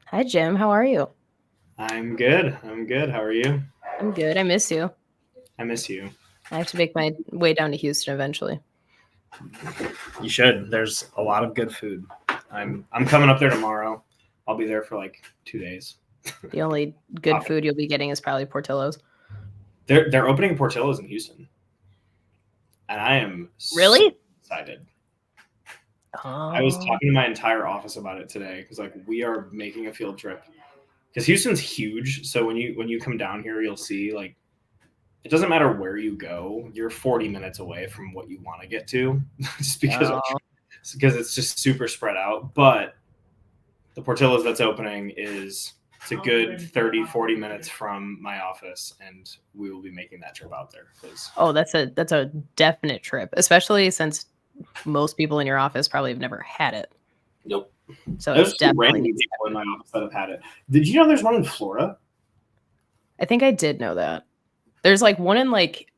Hi, Jim. How are you? I'm good. I'm good. How are you? I'm good. I miss you. I miss you. I have to make my way down to Houston eventually. You should. There's a lot of good food. I'm coming up there tomorrow. I'll be there for like 2 days. The only good food you'll be getting is probably Portillo's. They're opening Portillo's in Houston, and I am so Really? excited. I was Oh, talking to my entire office about it today because like we are making a field trip because Houston's huge. So when you come down here, you'll see like it doesn't matter where you go, you're 40 minutes away from what you want to get to, just oh, because it's just super spread out. But the Portillo's that's opening is it's a good 30, 40 minutes from my office, and we will be making that trip out there. oh. That's a definite trip, especially since most people in your office probably have never had it. Nope. So There's it's a few definitely random needs to people in happen. my office that have had it. Did you know there's one in Florida? I think I did know that. There's like one in like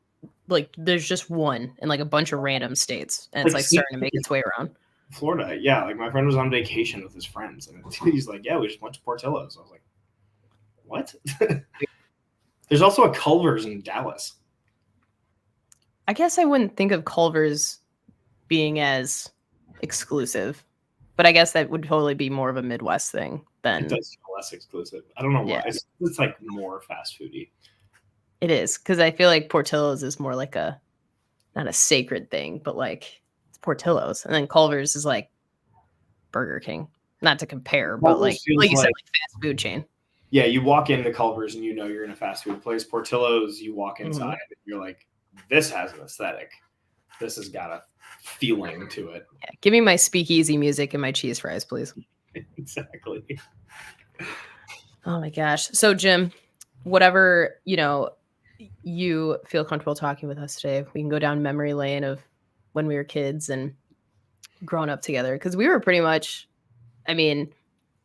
there's just one in like a bunch of random states, and it's Like, like starting to make its way around. Florida. Yeah, like my friend was on vacation with his friends, and he's like, "Yeah, we just went to Portillo's." I was like, "What?" There's also a Culver's in Dallas. I guess I wouldn't think of Culver's being as exclusive, but I guess that would totally be more of a Midwest thing It than does feel less exclusive. I don't know yeah, why. It's like more fast foody. it is because I feel like Portillo's is more like a not a sacred thing, but like it's Portillo's, and then Culver's is like Burger King. Not to compare, but Culver's like feels you said, like like fast food chain. yeah, you walk into Culver's and you know you're in a fast food place. Portillo's, you walk Hmm. inside and you're like, this has an aesthetic. This has got a feeling to it. Yeah, give me my speakeasy music and my cheese fries, please. Exactly. Oh my gosh. So Jim, whatever you feel comfortable talking with us today, we can go down memory lane of when we were kids and grown up together because we were pretty much, I mean,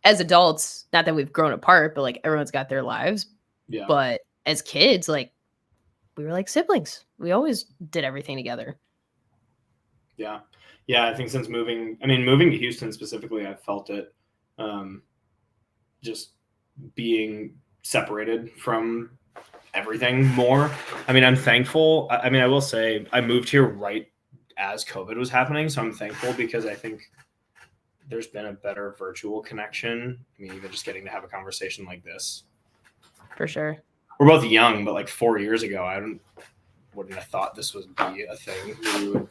as adults, not that we've grown apart, but like everyone's got their lives. Yeah. But as kids, like we were like siblings. We always did everything together. Yeah. Yeah. I think since moving to Houston specifically, I've felt it um, just being separated from everything more. I'm thankful. I will say I moved here right as COVID was happening. So I'm thankful because I think there's been a better virtual connection. Even just getting to have a conversation like this. For sure. We're both young, but like 4 years ago, wouldn't have thought this would be a thing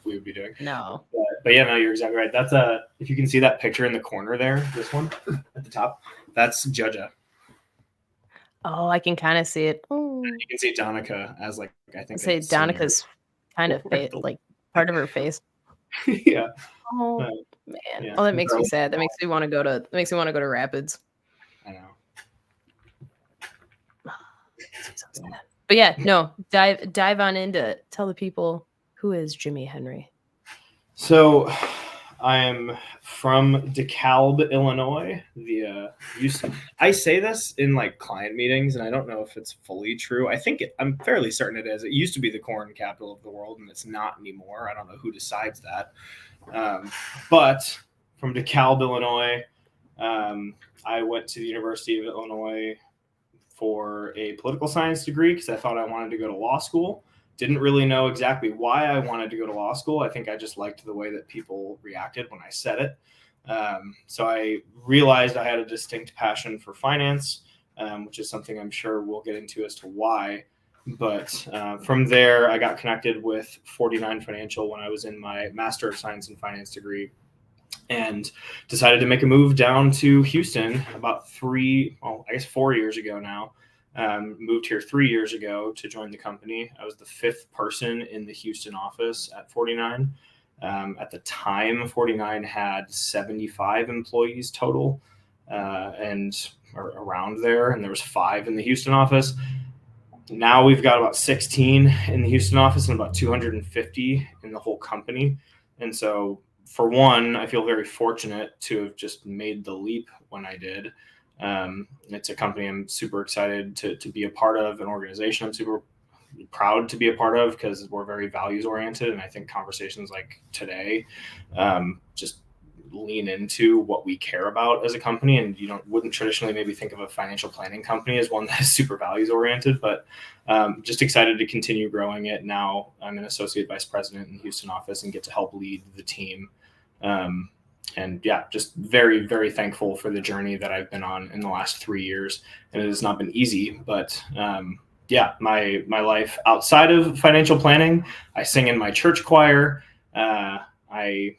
we would be doing. No. But yeah, no, you're exactly right. That's if you can see that picture in the corner there, this one at the top, that's Judja. Oh, I can kind of see it. Oh, You can see Donica as like I I think a say senior. Donica's kind of like part of her face. Yeah. Oh Uh, man. yeah. Oh, that makes me sad. That makes me want to go to. That makes me want to go to Rapids. I know. Makes me so sad. But yeah, no. Dive on into tell the people who is Jimmy Henry. So I'm from DeKalb, Illinois. I say this in like client meetings, and I don't know if it's fully true. I'm fairly certain it is. It used to be the corn capital of the world, and it's not anymore. I don't know who decides that. But from DeKalb, Illinois, I went to the University of Illinois for a political science degree because I thought I wanted to go to law school. Didn't really know exactly why I wanted to go to law school. I think I just liked the way that people reacted when I said it. So I realized I had a distinct passion for finance, which is something I'm sure we'll get into as to why. But from there, I got connected with 49 Financial when I was in my Master of Science in Finance degree and decided to make a move down to Houston about 4 years ago now. Moved here 3 years ago to join the company. I was the fifth person in the Houston office at 49. At the time, 49 had 75 employees total, and around there, and there was 5 in the Houston office. Now we've got about 16 in the Houston office and about 250 in the whole company. And so, for one, I feel very fortunate to have just made the leap when I did. It's a company I'm super excited to be a part of, an organization I'm super proud to be a part of because we're very values oriented. And I think conversations like today just lean into what we care about as a company. And you wouldn't traditionally maybe think of a financial planning company as one that is super values oriented, but just excited to continue growing it. Now I'm an associate vice president in the Houston office and get to help lead the team. And yeah, just very, very thankful for the journey that I've been on in the last 3 years. And it has not been easy, but yeah, my life outside of financial planning, I sing in my church choir. I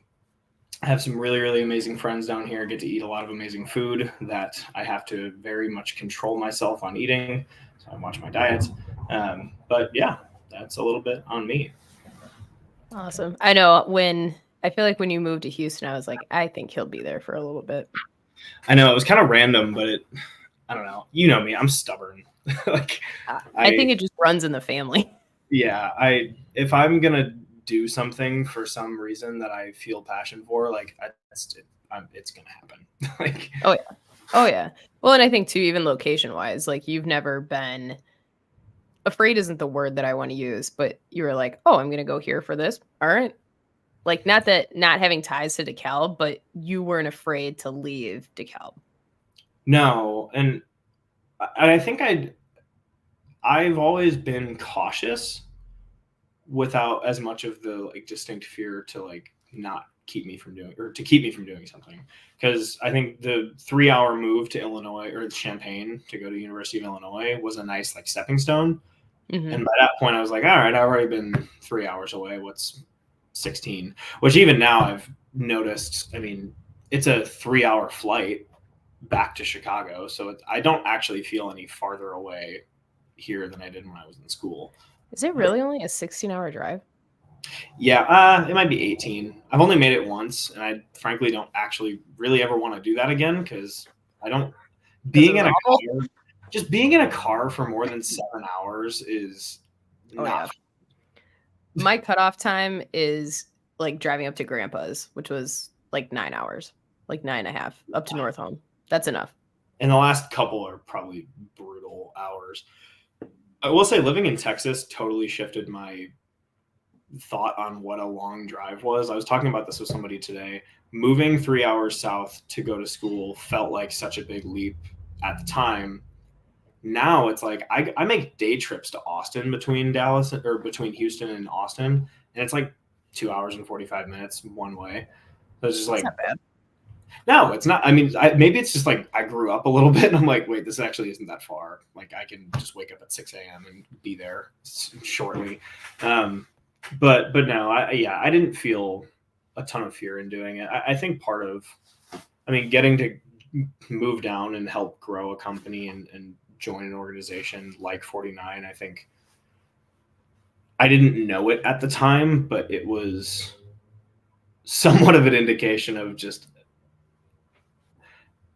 have some really, really amazing friends down here, get to eat a lot of amazing food that I have to very much control myself on eating. So I watch my diet. But yeah, that's a little bit on me. Awesome. I know I feel like when you moved to Houston, I was like, I think he'll be there for a little bit. I know it was kind of random, but I don't know. You know me, I'm stubborn. Like I think it just runs in the family. Yeah, if I'm gonna do something for some reason that I feel passion for, like it's gonna happen. Like, oh yeah. Well, and I think too, even location wise, like you've never been afraid isn't the word that I want to use, but you were like, oh, I'm gonna go here for this. All right. Like not having ties to DeKalb, but you weren't afraid to leave DeKalb. No, and I think I've always been cautious without as much of the like distinct fear to like not keep me from doing something. Because I think the 3-hour move to Illinois or Champaign to go to University of Illinois was a nice like stepping stone. Mm-hmm. And by that point I was like, all right, I've already been 3 hours away. What's 16? Which even now I've noticed, I mean, it's a 3-hour flight back to Chicago. So I don't actually feel any farther away here than I did when I was in school. Is it really only a 16-hour drive? Yeah, it might be 18. I've only made it once, and I frankly don't actually really ever want to do that again because I don't. Being in a car for more than 7 hours is not. Yeah. My cutoff time is like driving up to Grandpa's, which was like 9 hours, like 9.5 up to North Home. That's enough. And the last couple are probably brutal hours. I will say living in Texas totally shifted my thought on what a long drive was. I was talking about this with somebody today. Moving 3 hours south to go to school felt like such a big leap at the time. Now it's like I make day trips to Austin between Houston and Austin, and it's like 2 hours and 45 minutes one way. So it's just like, not bad. No, it's not. I mean, maybe it's just like I grew up a little bit and I'm like, wait, this actually isn't that far. Like I can just wake up at 6 a.m. and be there shortly. But no, I didn't feel a ton of fear in doing it. I think getting to move down and help grow a company and join an organization like 49, I think I didn't know it at the time, but it was somewhat of an indication of just,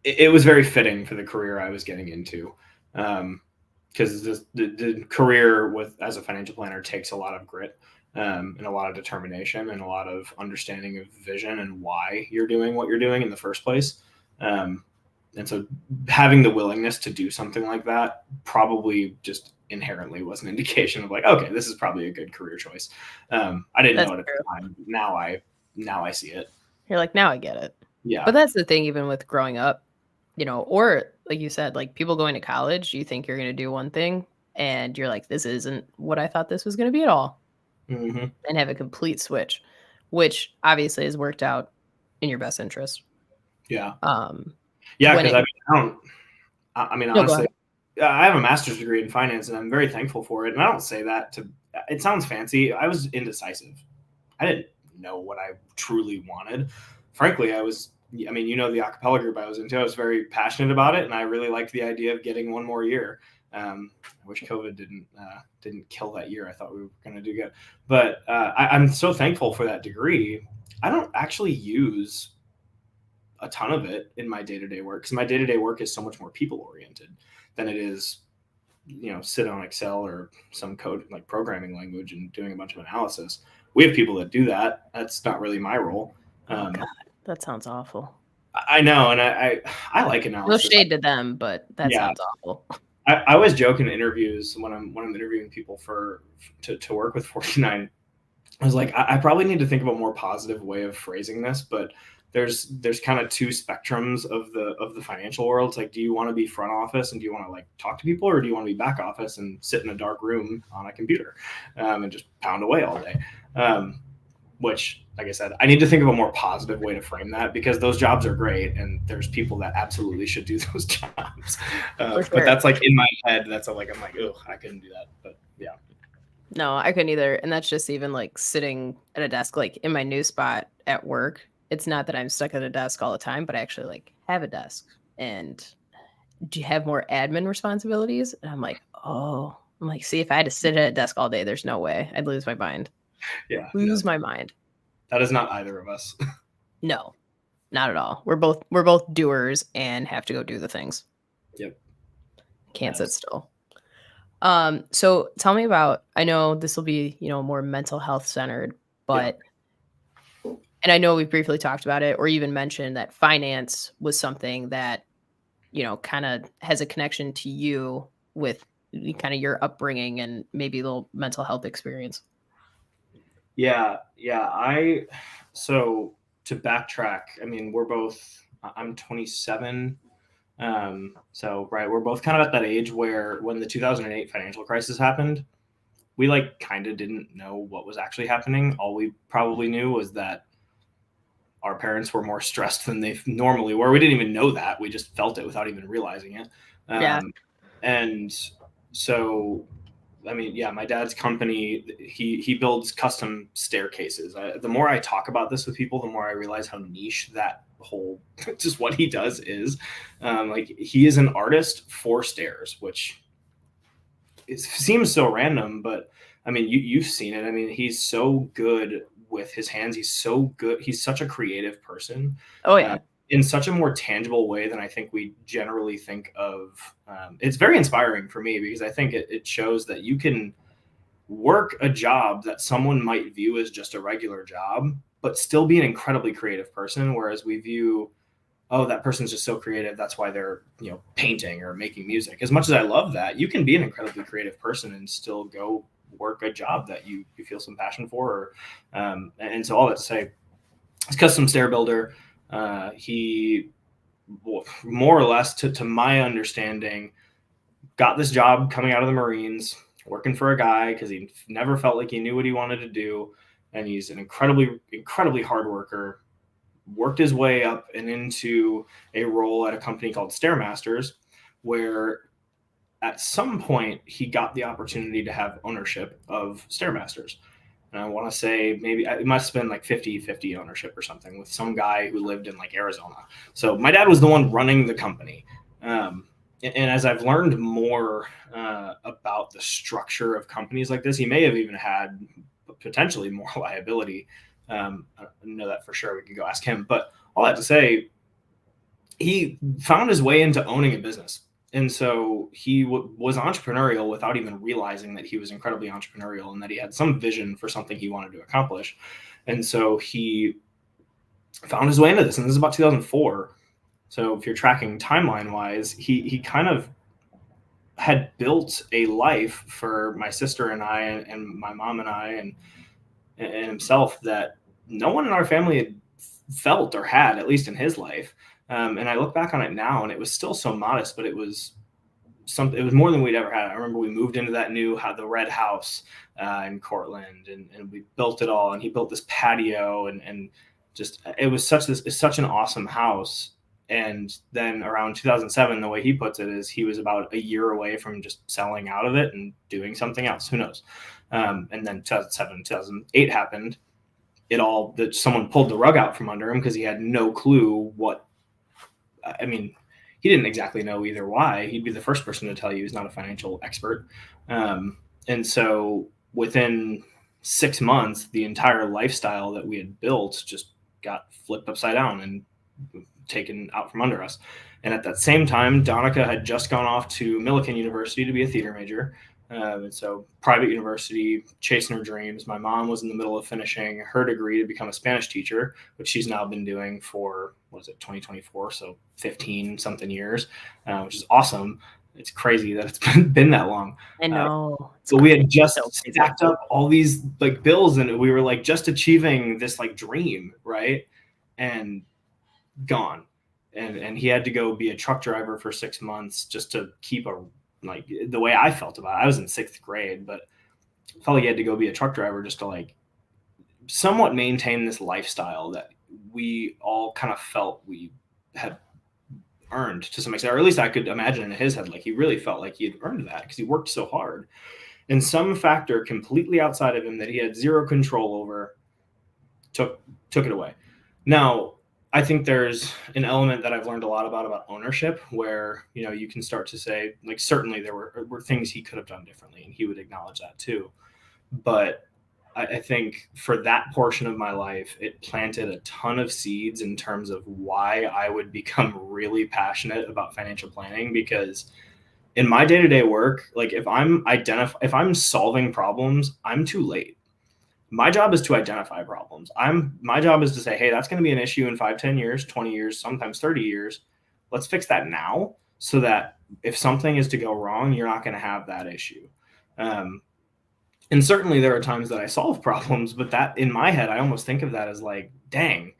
it was very fitting for the career I was getting into. Because the career as a financial planner takes a lot of grit and a lot of determination and a lot of understanding of vision and why you're doing what you're doing in the first place. And so having the willingness to do something like that probably just inherently was an indication of like, okay, this is probably a good career choice. I didn't know it at the time. Now I see it. You're like, now I get it. Yeah. But that's the thing, even with growing up, or like you said, like people going to college, you think you're going to do one thing and you're like, this isn't what I thought this was going to be at all. Mm-hmm. And have a complete switch, which obviously has worked out in your best interest. Yeah. Yeah. Because honestly, I have a master's degree in finance and I'm very thankful for it. And I don't say that it sounds fancy. I was indecisive. I didn't know what I truly wanted. Frankly, the a cappella group I was into, I was very passionate about it. And I really liked the idea of getting one more year. I wish COVID didn't kill that year. I thought we were going to do good, but I'm so thankful for that degree. I don't actually use a ton of it in my day-to-day work because my day-to-day work is so much more people-oriented than it is, sit on Excel or some code like programming language and doing a bunch of analysis. We have people that do that. That's not really my role. God, that sounds awful. I know, and I like analysis. No shade to them, but that sounds awful. I always joke in interviews when I'm interviewing people to work with 49. I was like, I probably need to think of a more positive way of phrasing this, but there's kind of two spectrums of the financial world. It's like, do you want to be front office and do you want to like talk to people, or do you want to be back office and sit in a dark room on a computer and just pound away all day? Which, like I said, I need to think of a more positive way to frame that, because those jobs are great and there's people that absolutely should do those jobs. For sure. But that's like in my head, that's like, I'm like, oh, I couldn't do that. But yeah. No, I couldn't either. And that's just even like sitting at a desk, like in my new spot at work. It's not that I'm stuck at a desk all the time, but I actually like have a desk. And do you have more admin responsibilities? And I'm like, oh, I'm like, see, if I had to sit at a desk all day, there's no way. I'd lose my mind. Yeah. Lose my mind. That is not either of us. No, not at all. We're both doers and have to go do the things. Yep. Can't sit still. So tell me about, I know this will be, more mental health centered, but, and I know we briefly talked about it or even mentioned that finance was something that, kind of has a connection to you with kind of your upbringing and maybe a little mental health experience. Yeah. So to backtrack, I mean, I'm 27. So, right, we're both kind of at that age where when the 2008 financial crisis happened, we like kind of didn't know what was actually happening. All we probably knew was that our parents were more stressed than they normally were. We didn't even know that. We just felt it without even realizing it. Yeah. And so, I mean, yeah, my dad's company, he builds custom staircases. The more I talk about this with people, the more I realize how niche that whole, just what he does is. Like, he is an artist for stairs, which seems so random, but I mean, you've seen it. I mean, he's so good with his hands. He's so good. He's such a creative person. Oh yeah. In such a more tangible way than I think we generally think of. It's very inspiring for me, because I think it shows that you can work a job that someone might view as just a regular job, but still be an incredibly creative person. Whereas we view, oh, that person's just so creative, that's why they're, painting or making music. As much as I love that, you can be an incredibly creative person and still go work a job that you feel some passion for. And so all that to say, he's a custom stair builder. He more or less, to my understanding, got this job coming out of the Marines, working for a guy because he never felt like he knew what he wanted to do. And he's an incredibly hard worker, worked his way up and into a role at a company called Stairmasters, where at some point he got the opportunity to have ownership of Stairmasters. And I want to say maybe it must have been like 50-50 ownership or something with some guy who lived in like Arizona. So my dad was the one running the company. And as I've learned more about the structure of companies like this, he may have even had potentially more liability. I don't know that for sure. We could go ask him. But all that to say, he found his way into owning a business. And so he was entrepreneurial without even realizing that he was incredibly entrepreneurial and that he had some vision for something he wanted to accomplish. And so he found his way into this. And this is about 2004. So if you're tracking timeline wise, he kind of had built a life for my sister and I and my mom and I and himself that no one in our family had felt or had, at least in his life. And I look back on it now, and it was still so modest, but it was something. It was more than we'd ever had. I remember we moved into that the red house in Cortland, and we built it all. And he built this patio, and just it was such an awesome house. And then around 2007, the way he puts it is he was about a year away from just selling out of it and doing something else. Who knows? And then 2007, 2008 happened. Someone pulled the rug out from under him because he had no clue what. I mean, he didn't exactly know either why. He'd be the first person to tell you he's not a financial expert. And so within 6 months, the entire lifestyle that we had built just got flipped upside down and taken out from under us. And at that same time, Donica had just gone off to Millikan University to be a theater major. And so private university, chasing her dreams. My mom was in the middle of finishing her degree to become a Spanish teacher, which she's now been doing for, 2024? So 15 something years, which is awesome. It's crazy that it's been that long. I know. So we had just stacked up all these like bills, and we were like just achieving this like dream, right? And gone. And he had to go be a truck driver for 6 months just to keep like the way I felt about it. I was in 6th grade, but I felt like he had to go be a truck driver just to like somewhat maintain this lifestyle that we all kind of felt we had earned to some extent, or at least I could imagine in his head, like he really felt like he had earned that because he worked so hard. And some factor completely outside of him that he had zero control over took it away. Now, I think there's an element that I've learned a lot about ownership, where you can start to say, like, certainly there were things he could have done differently, and he would acknowledge that too. But I think for that portion of my life, it planted a ton of seeds in terms of why I would become really passionate about financial planning. Because in my day-to-day work, like if I'm solving problems, I'm too late. My job is to identify problems. My job is to say, hey, that's going to be an issue in 5, 10 years, 20 years, sometimes 30 years. Let's fix that now so that if something is to go wrong, you're not going to have that issue. And certainly there are times that I solve problems, but that in my head, I almost think of that as like, dang,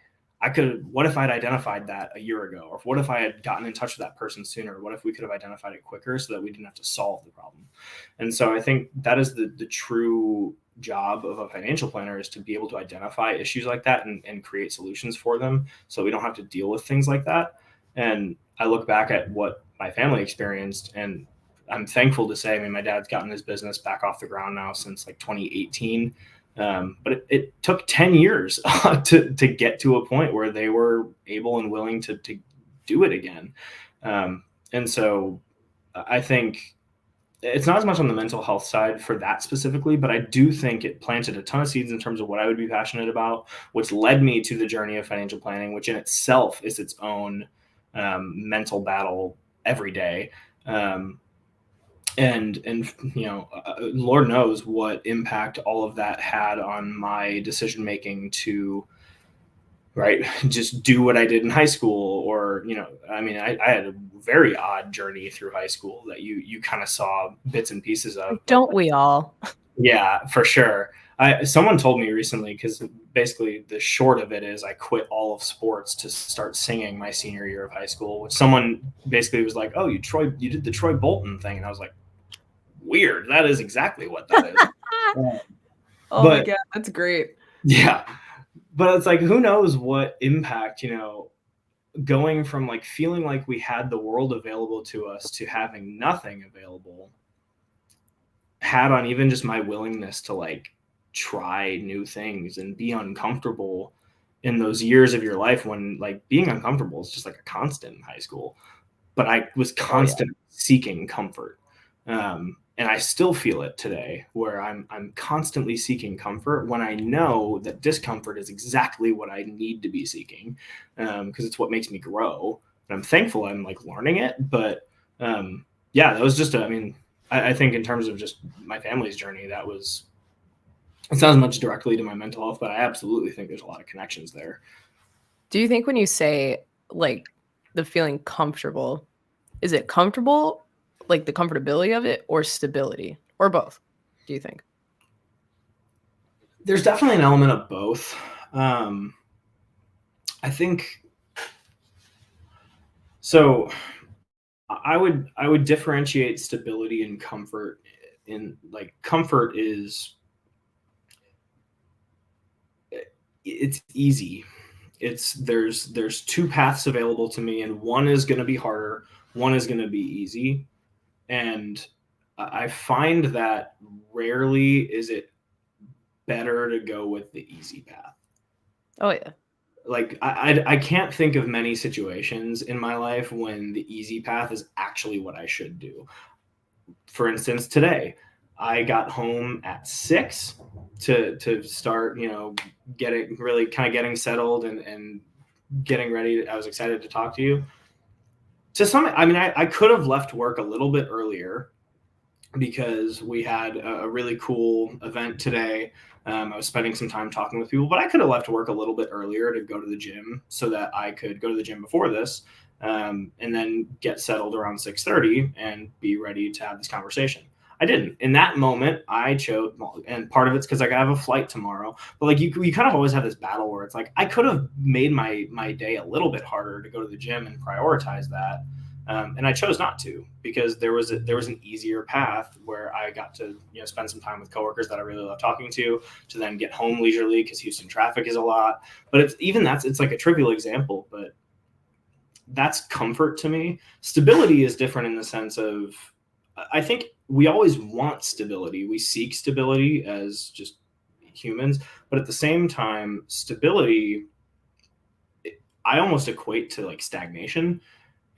what if I'd identified that a year ago? Or what if I had gotten in touch with that person sooner? What if we could have identified it quicker so that we didn't have to solve the problem? And so I think that is the true job of a financial planner, is to be able to identify issues like that and create solutions for them so we don't have to deal with things like that. And I look back at what my family experienced, and I'm thankful to say, I mean, my dad's gotten his business back off the ground now since like 2018. But it took 10 years to get to a point where they were able and willing to do it again. And so I think it's not as much on the mental health side for that specifically, but I do think it planted a ton of seeds in terms of what I would be passionate about, which led me to the journey of financial planning, which in itself is its own mental battle every day. And Lord knows what impact all of that had on my decision making to just do what I did in high school. Or I mean, I had a very odd journey through high school that you kind of saw bits and pieces of. Don't we all? Yeah, for sure. Someone told me recently, because basically the short of it is I quit all of sports to start singing my senior year of high school, which someone basically was like, oh, you did the Troy Bolton thing. And I was like, weird. That is exactly what that is. Oh my God, that's great. Yeah. But it's like, who knows what impact, going from like feeling like we had the world available to us to having nothing available had on even just my willingness to like try new things and be uncomfortable in those years of your life when like being uncomfortable is just like a constant in high school. But I was constantly seeking comfort. And I still feel it today, where I'm constantly seeking comfort when I know that discomfort is exactly what I need to be seeking, because it's what makes me grow. And I'm thankful I'm like learning it. But yeah, that was just, I think in terms of just my family's journey, it's not as much directly to my mental health, but I absolutely think there's a lot of connections there. Do you think when you say like the feeling comfortable, is it comfortable, like the comfortability of it, or stability, or both, do you think? There's definitely an element of both. I think so. I would differentiate stability and comfort. In like, comfort is, it's easy. There's two paths available to me, and one is going to be harder, one is going to be easy. And I find that rarely is it better to go with the easy path. Oh yeah. Like I can't think of many situations in my life when the easy path is actually what I should do. For instance, today I got home at 6 to start, getting settled and getting ready. I was excited to talk to you. I could have left work a little bit earlier because we had a really cool event today. I was spending some time talking with people, but I could have left work a little bit earlier to go to the gym so that I could go to the gym before this, and then get settled around 6:30 and be ready to have this conversation. I didn't. In that moment, I chose, and part of it's because I have a flight tomorrow. But like you kind of always have this battle where it's like I could have made my day a little bit harder to go to the gym and prioritize that, and I chose not to because there was an easier path where I got to spend some time with coworkers that I really love talking to then get home leisurely because Houston traffic is a lot. But it's like a trivial example, but that's comfort to me. Stability is different in the sense of I think we always want stability. We seek stability as just humans, but at the same time, stability I almost equate to like stagnation.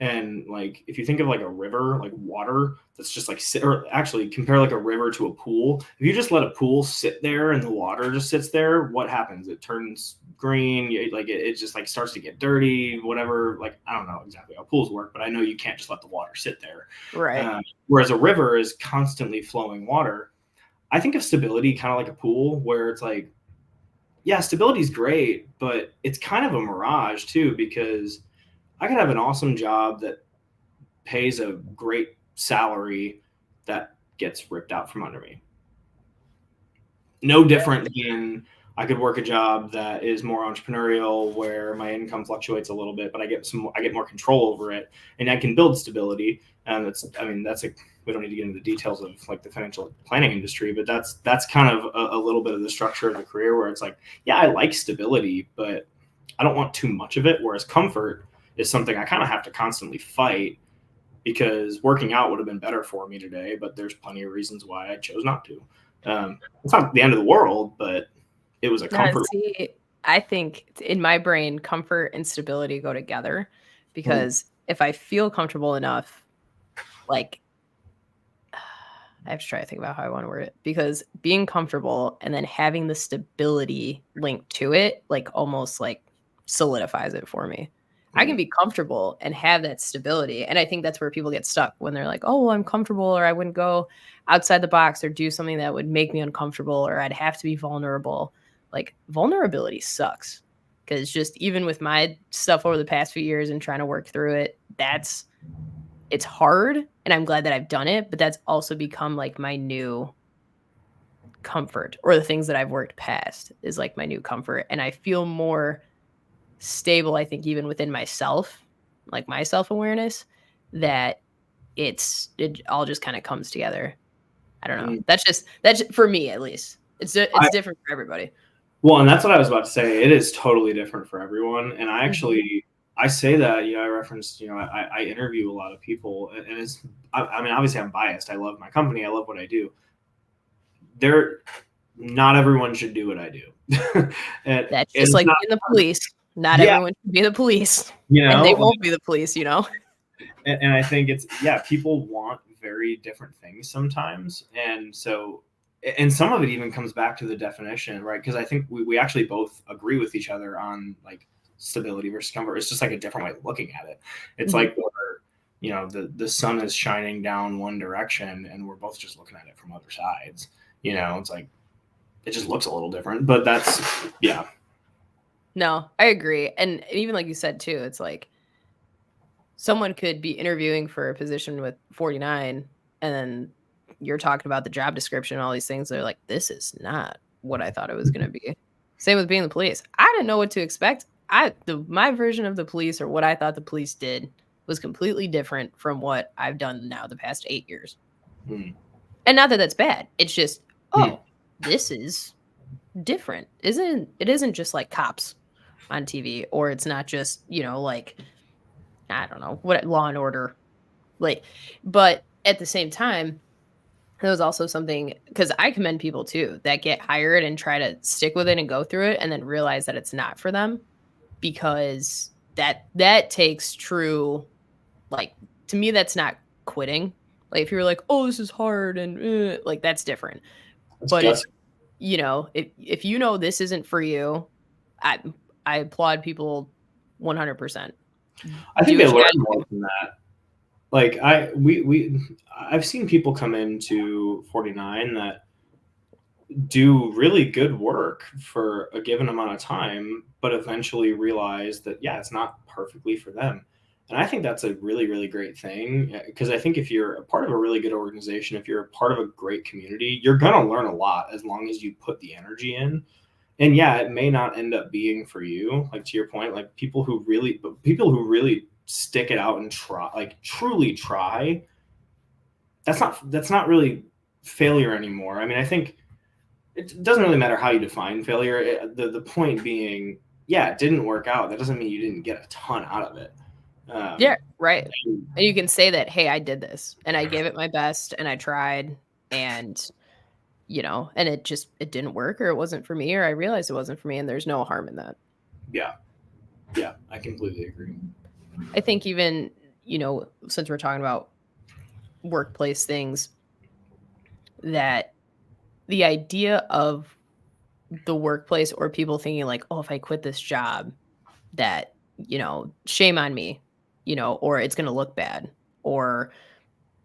And like if you think of like a river, like water that's just like or actually compare like a river to a pool. If you just let a pool sit there and the water just sits there, what happens? It turns green, it just like starts to get dirty, whatever. Like I don't know exactly how pools work, but I know you can't just let the water sit there. Right. Whereas a river is constantly flowing water. I think of stability kind of like a pool where it's like, yeah, stability is great, but it's kind of a mirage too because I could have an awesome job that pays a great salary that gets ripped out from under me. No different than I could work a job that is more entrepreneurial where my income fluctuates a little bit, but I get more control over it and I can build stability. And we don't need to get into the details of like the financial planning industry, but that's kind of a little bit of the structure of the career where it's like, yeah, I like stability, but I don't want too much of it. Whereas comfort is something I kind of have to constantly fight because working out would have been better for me today, but there's plenty of reasons why I chose not to. It's not the end of the world, but it was a comfort. See, I think in my brain, comfort and stability go together because if I feel comfortable enough, like I have to try to think about how I want to word it because being comfortable and then having the stability linked to it, like almost like solidifies it for me. I can be comfortable and have that stability. And I think that's where people get stuck when they're like, oh, well, I'm comfortable, or I wouldn't go outside the box or do something that would make me uncomfortable, or I'd have to be vulnerable. Like vulnerability sucks because just even with my stuff over the past few years and trying to work through it, it's hard. And I'm glad that I've done it, but that's also become like my new comfort, or the things that I've worked past is like my new comfort. And I feel more stable, I think, even within myself, like my self-awareness, that it all just kind of comes together. I don't know. That's for me, at least. It's different for everybody. Well, and that's what I was about to say. It is totally different for everyone. And I actually, I say that, I referenced, I interview a lot of people and I mean, obviously I'm biased. I love my company. I love what I do. Not everyone should do what I do. That's just like being the police. Not everyone should be the police, and they won't be the police, And I think people want very different things sometimes. And so, and some of it even comes back to the definition, right? Because I think we actually both agree with each other on like stability versus comfort. It's just like a different way of looking at it. It's like where, the sun is shining down one direction and we're both just looking at it from other sides. It's like, it just looks a little different, but that's, yeah. No, I agree. And even like you said too, it's like someone could be interviewing for a position with 49 and then you're talking about the job description and all these things. They're like, this is not what I thought it was going to be. Same with being the police. I didn't know what to expect. My version of the police, or what I thought the police did, was completely different from what I've done now the past 8 years. And not that that's bad. It's just, this is different. It isn't just like cops on TV, or it's not just, like, I don't know, what Law and Order. Like, but at the same time, there was also something, because I commend people too that get hired and try to stick with it and go through it and then realize that it's not for them, because that takes true, like, to me, that's not quitting. Like, if you're like, oh, this is hard and like, that's different. But if if this isn't for you, I applaud people 100%. I think they learn more from that. Like I've seen people come into 49 that do really good work for a given amount of time, but eventually realize that, it's not perfectly for them. And I think that's a really, really great thing, because I think if you're a part of a really good organization, if you're a part of a great community, you're going to learn a lot as long as you put the energy in. And yeah, it may not end up being for you, like to your point, like people who really stick it out and try, like truly try, that's not really failure anymore. I mean, I think it doesn't really matter how you define failure. The point being, yeah, it didn't work out. That doesn't mean you didn't get a ton out of it. Yeah, right. And you can say that, hey, I did this and I gave it my best and I tried, and and it didn't work, or it wasn't for me, or I realized it wasn't for me, and there's no harm in that. Yeah. I completely agree. I think even, since we're talking about workplace things, that the idea of the workplace, or people thinking like, oh, if I quit this job, that, shame on me, or it's going to look bad, or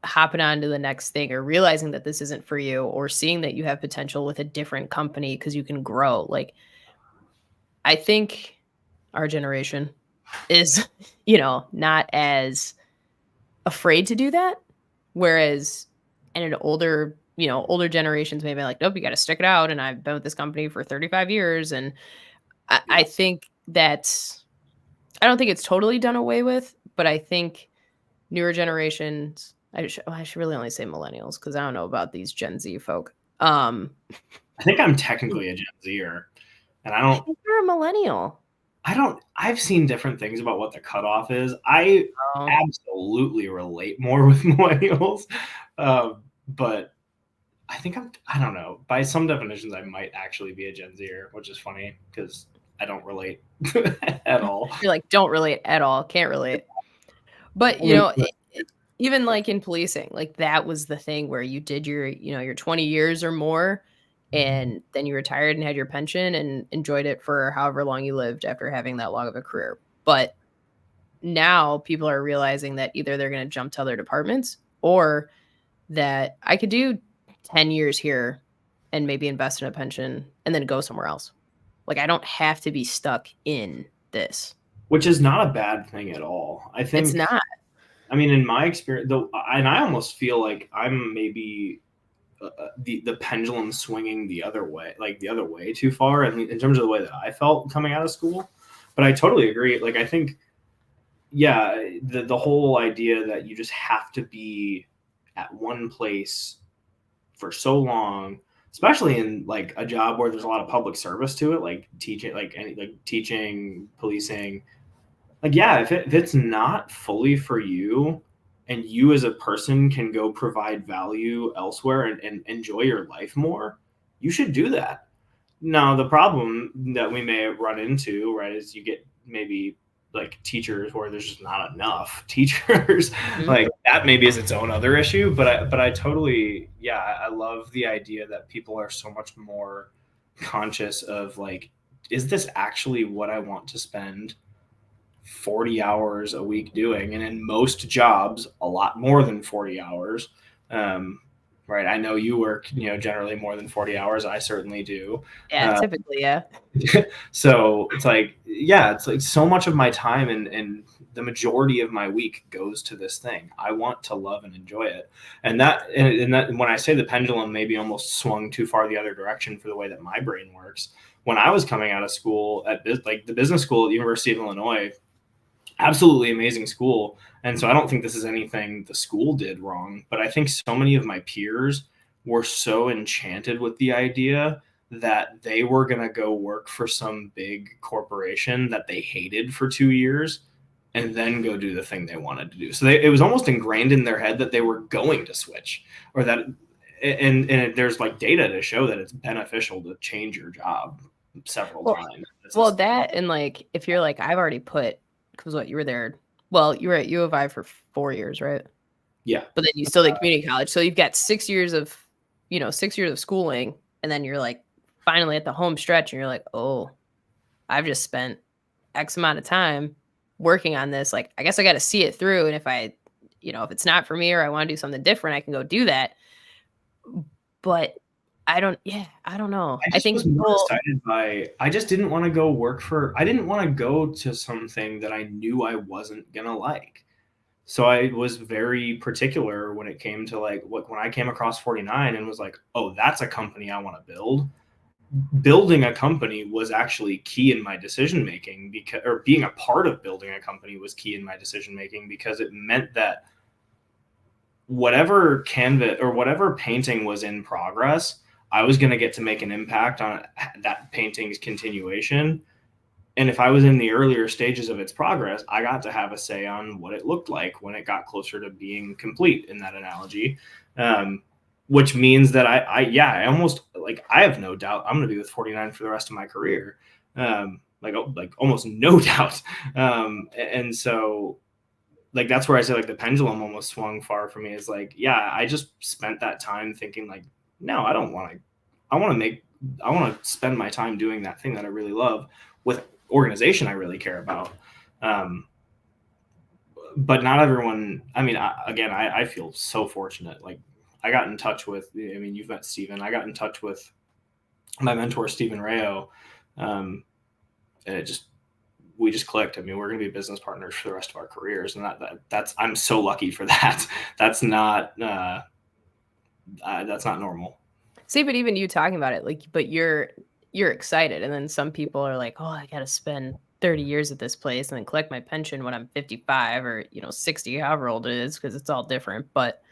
hopping on to the next thing, or realizing that this isn't for you, or seeing that you have potential with a different company because you can grow. Like, I think our generation is, not as afraid to do that. Whereas in an older generations maybe like, nope, you got to stick it out. And I've been with this company for 35 years. And I think that's, I don't think it's totally done away with, but I think newer generations, I should really only say millennials, because I don't know about these Gen Z folk. I think I'm technically a Gen Zer, and I think you're a millennial. I've seen different things about what the cutoff is. I Oh. absolutely relate more with millennials. But I think I don't know. By some definitions, I might actually be a Gen Zer, which is funny because I don't relate at all. You're like, don't relate at all. Can't relate. But, even like in policing, like that was the thing where you did your 20 years or more, and then you retired and had your pension and enjoyed it for however long you lived after having that long of a career. But now people are realizing that either they're going to jump to other departments, or that I could do 10 years here and maybe invest in a pension and then go somewhere else. Like, I don't have to be stuck in this. Which is not a bad thing at all. I It's think, not. I mean, in my experience, though, and I almost feel like I'm maybe the pendulum swinging the other way, like the other way too far, and in terms of the way that I felt coming out of school. But I totally agree. Like, I think, yeah, the whole idea that you just have to be at one place for so long, especially in like a job where there's a lot of public service to it, like teaching, like teaching, policing. Like, yeah, if it's not fully for you, and you as a person can go provide value elsewhere and enjoy your life more, you should do that. Now, the problem that we may run into, right, is you get maybe like teachers where there's just not enough teachers. Mhm. Like, that maybe is its own other issue. But I totally, yeah, I love the idea that people are so much more conscious of, like, is this actually what I want to spend 40 hours a week doing? And in most jobs, a lot more than 40 hours. Right. I know you work, generally more than 40 hours. I certainly do. Yeah, typically, yeah. So it's like, yeah, it's like so much of my time and the majority of my week goes to this thing. I want to love and enjoy it. And that when I say the pendulum maybe almost swung too far the other direction for the way that my brain works. When I was coming out of school like the business school at the University of Illinois, absolutely amazing school. And so I don't think this is anything the school did wrong, but I think so many of my peers were so enchanted with the idea that they were going to go work for some big corporation that they hated for 2 years and then go do the thing they wanted to do. So it was almost ingrained in their head that they were going to switch, or that, there's like data to show that it's beneficial to change your job several times. Well, that, and like, if you're like, I've already put, because what, you were there, well, you were at U of I for 4 years, right? Yeah. But then you still did community college. So you've got 6 years of, 6 years of schooling. And then you're like finally at the home stretch and you're like, oh, I've just spent X amount of time working on this. Like, I guess I got to see it through. And if if it's not for me, or I want to do something different, I can go do that. But I don't know. I I just think was more people excited by, I just didn't want to go work for, I didn't want to go to something that I knew I wasn't going to like. So I was very particular when it came to like when I came across 49 and was like, oh, that's a company I want to build. Building a company was actually key in my decision making, because, or being a part of building a company was key in my decision making, because it meant that whatever canvas or whatever painting was in progress, I was going to get to make an impact on that painting's continuation. And if I was in the earlier stages of its progress, I got to have a say on what it looked like when it got closer to being complete, in that analogy. Which means that I almost, like, I have no doubt I'm going to be with 49 for the rest of my career. Like almost no doubt. And so, like, that's where I say, like, the pendulum almost swung far for me. Is like, yeah, I just spent that time thinking like, no, I don't want to, I want to spend my time doing that thing that I really love with organization I really care about. But not everyone, I mean, I feel so fortunate. Like, I got in touch with, I mean, you've met Steven. I got in touch with my mentor, Stephen Rayo. And we just clicked. I mean, we're going to be business partners for the rest of our careers. And that's, I'm so lucky for that. That's not normal. see, but even you talking about it, like, but you're excited, and then some people are like, oh, I got to spend 30 years at this place and then collect my pension when I'm 55 or 60, however old it is, because it's all different. But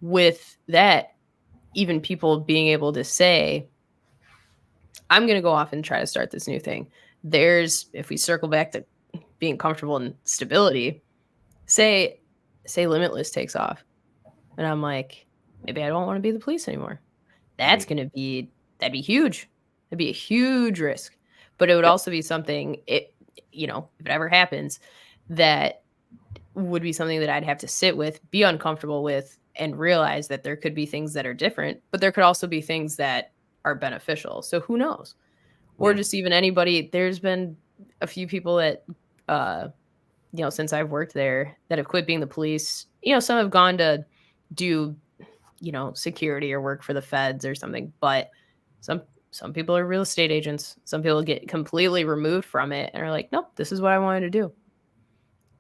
with that, even people being able to say, I'm going to go off and try to start this new thing. If we circle back to being comfortable in stability, say Limitless takes off, and I'm like, maybe I don't want to be the police anymore. That's Mm-hmm. that'd be huge. That'd be a huge risk. But it would Yep. also be something, if it ever happens, that would be something that I'd have to sit with, be uncomfortable with, and realize that there could be things that are different, but there could also be things that are beneficial. So who knows? Or Yeah. just even anybody, there's been a few people that since I've worked there, that have quit being the police. Some have gone to do security or work for the feds or something, but some people are real estate agents. Some people get completely removed from it and are like, nope, this is what I wanted to do.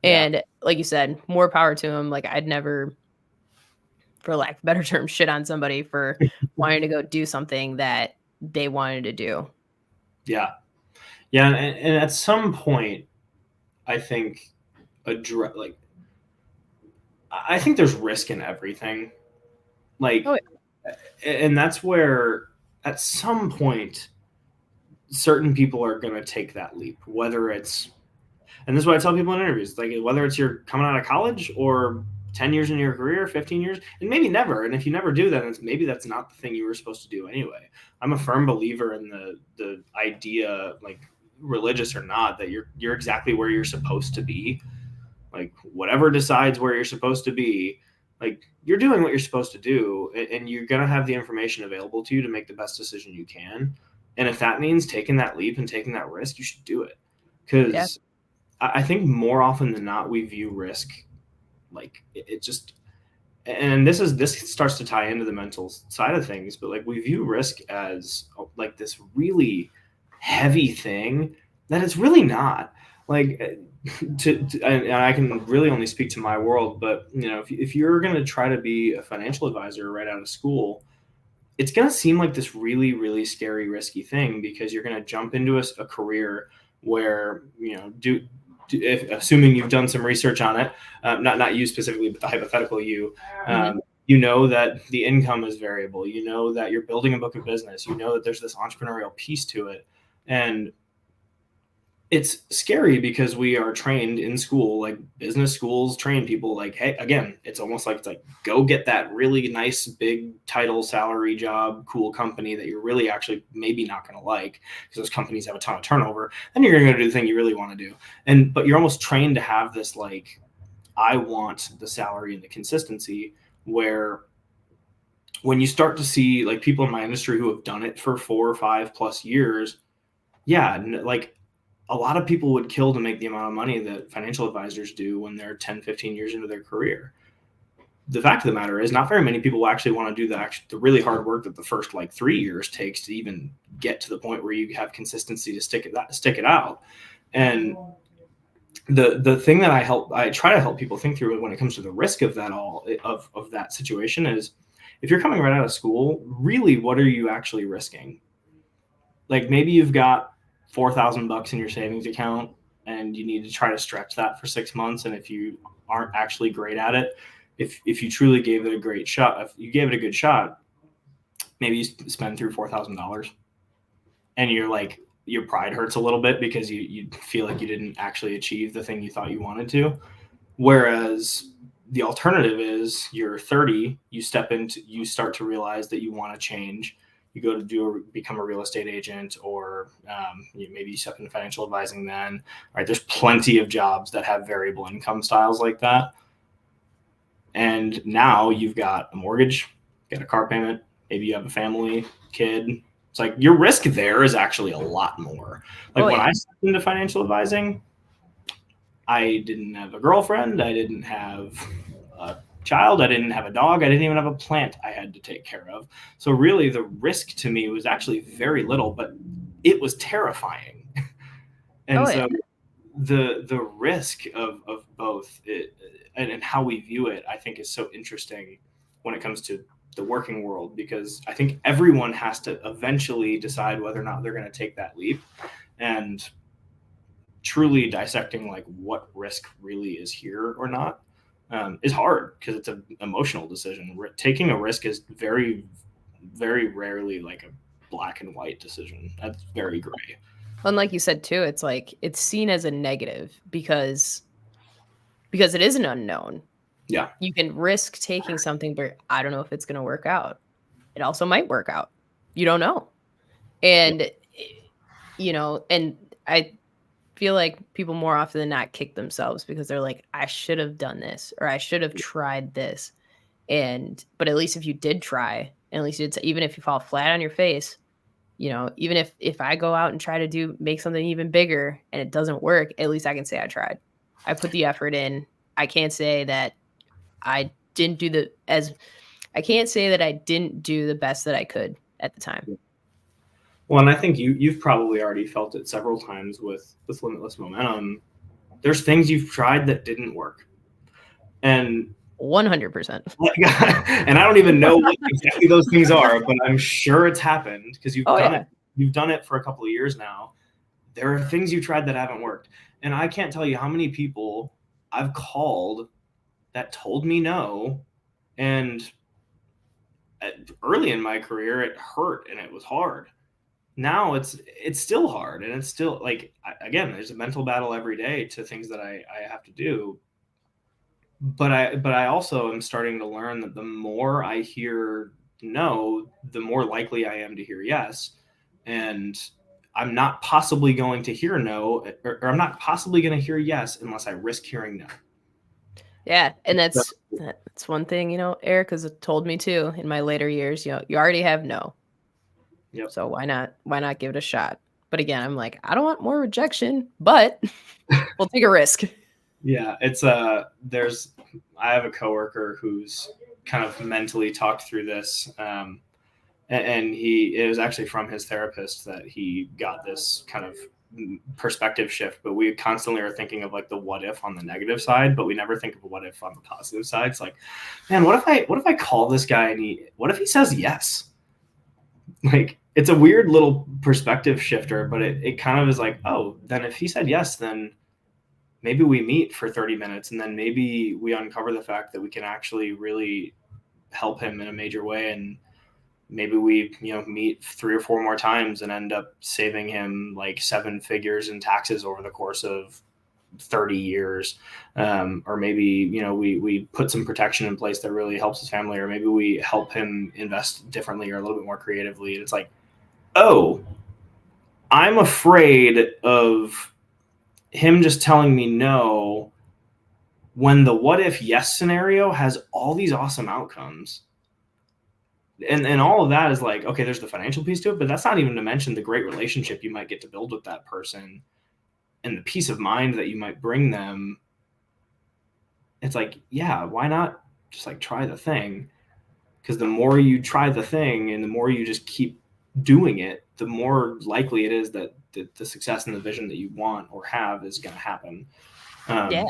Yeah. And like you said, more power to them. Like, I'd never, for lack of a better term, shit on somebody for wanting to go do something that they wanted to do. Yeah. Yeah. And at some point, I think, like, I think there's risk in everything. Oh, Like, and that's where at some point certain people are going to take that leap, whether it's, and this is what I tell people in interviews, like, whether it's you're coming out of college or 10 years in your career, 15 years, and maybe never. And if you never do, then maybe that's not the thing you were supposed to do anyway. I'm a firm believer in the idea, like, religious or not, that you're exactly where you're supposed to be. Like, whatever decides where you're supposed to be, like, you're doing what you're supposed to do, and you're going to have the information available to you to make the best decision you can. And if that means taking that leap and taking that risk, you should do it. yeah. Because I think more often than not, we view risk like it just, and this starts to tie into the mental side of things, but like, we view risk as like this really heavy thing that it's really not. Like, and I can really only speak to my world, but if you're going to try to be a financial advisor right out of school, it's going to seem like this really, really scary, risky thing, because you're going to jump into a career where, assuming you've done some research on it, not you specifically, but the hypothetical you, Mhm. you know that the income is variable. You know that you're building a book of business. You know that there's this entrepreneurial piece to it. And it's scary because we are trained in school, like business schools train people like, hey, again, it's almost like, it's like, go get that really nice big title, salary job, cool company that you're really actually maybe not going to like, because those companies have a ton of turnover. Then you're going to do the thing you really want to do. But you're almost trained to have this, like, I want the salary and the consistency, where when you start to see like people in my industry who have done it for 4 or 5+ years, yeah, like, a lot of people would kill to make the amount of money that financial advisors do when they're 10, 15 years into their career. the fact of the matter is not very many people actually want to do the really hard work that the first like 3 years takes to even get to the point where you have consistency to stick it out. And the thing that I try to help people think through when it comes to the risk of that situation is, if you're coming right out of school, really, what are you actually risking? Like, maybe you've got $4,000 in your savings account and you need to try to stretch that for 6 months. And if you aren't actually great at it, if you truly gave it a great shot, if you gave it a good shot, maybe you spend through $4,000 and you're like, your pride hurts a little bit because you feel like you didn't actually achieve the thing you thought you wanted to. Whereas the alternative is, you're 30, you start to realize that you want to change. You go to become a real estate agent, or maybe you step into financial advising then, right? There's plenty of jobs that have variable income styles like that. And now you've got a mortgage, got a car payment, maybe you have a family, kid. It's like your risk there is actually a lot more. Like, when I stepped into financial advising, I didn't have a girlfriend, I didn't have a child, I didn't have a dog, I didn't even have a plant I had to take care of. So really the risk to me was actually very little, but it was terrifying. And so the risk of both and how we view it, I think, is so interesting when it comes to the working world, because I think everyone has to eventually decide whether or not they're going to take that leap. And truly dissecting like what risk really is here or not is hard, because it's an emotional decision. Taking a risk is very, very rarely like a black and white decision. That's very gray. And like you said too, it's like it's seen as a negative because it is an unknown. Yeah. You can risk taking something, but I don't know if it's going to work out. It also might work out. You don't know. And, and I feel like people more often than not kick themselves because they're like, I should have done this, or I should have tried this. But at least if you did try, and at least even if you fall flat on your face, even if I go out and try to make something even bigger and it doesn't work, at least I can say I tried. I put the effort in. I can't say that I didn't do the best that I could at the time. Well, and I think you've probably already felt it several times with Limitless Momentum. There's things you've tried that didn't work. And 100%. And I don't even know what exactly those things are, but I'm sure it's happened because you've done it. You've done it for a couple of years now. There are things you tried that haven't worked. And I can't tell you how many people I've called that told me no. And early in my career, it hurt and it was hard. Now it's still hard, and it's still like, again, there's a mental battle every day to things that I have to do. But I also am starting to learn that the more I hear no, the more likely I am to hear yes. And I'm not possibly going to hear no, or I'm not possibly going to hear yes unless I risk hearing no. Yeah. And that's one thing, Eric has told me too in my later years, you already have no. Yep. So why not give it a shot? But again, I'm like, I don't want more rejection, but we'll take a risk. Yeah, it's I have a coworker who's kind of mentally talked through this, and it was actually from his therapist that he got this kind of perspective shift. But we constantly are thinking of like the what if on the negative side, but we never think of a what if on the positive side. It's like, man, what if I call this guy and what if he says yes? Like, it's a weird little perspective shifter, but it kind of is like, oh, then if he said yes, then maybe we meet for 30 minutes, and then maybe we uncover the fact that we can actually really help him in a major way. And maybe we, meet 3 or 4 more times and end up saving him like 7 figures in taxes over the course of 30 years. Or maybe, we put some protection in place that really helps his family, or maybe we help him invest differently or a little bit more creatively. And it's like, oh, I'm afraid of him just telling me no when the what if yes scenario has all these awesome outcomes. And all of that is like, okay, there's the financial piece to it, but that's not even to mention the great relationship you might get to build with that person and the peace of mind that you might bring them. It's like, yeah, why not just like try the thing. Because the more you try the thing and the more you just keep doing it, the more likely it is that the success and the vision that you want or have is going to happen. Yeah.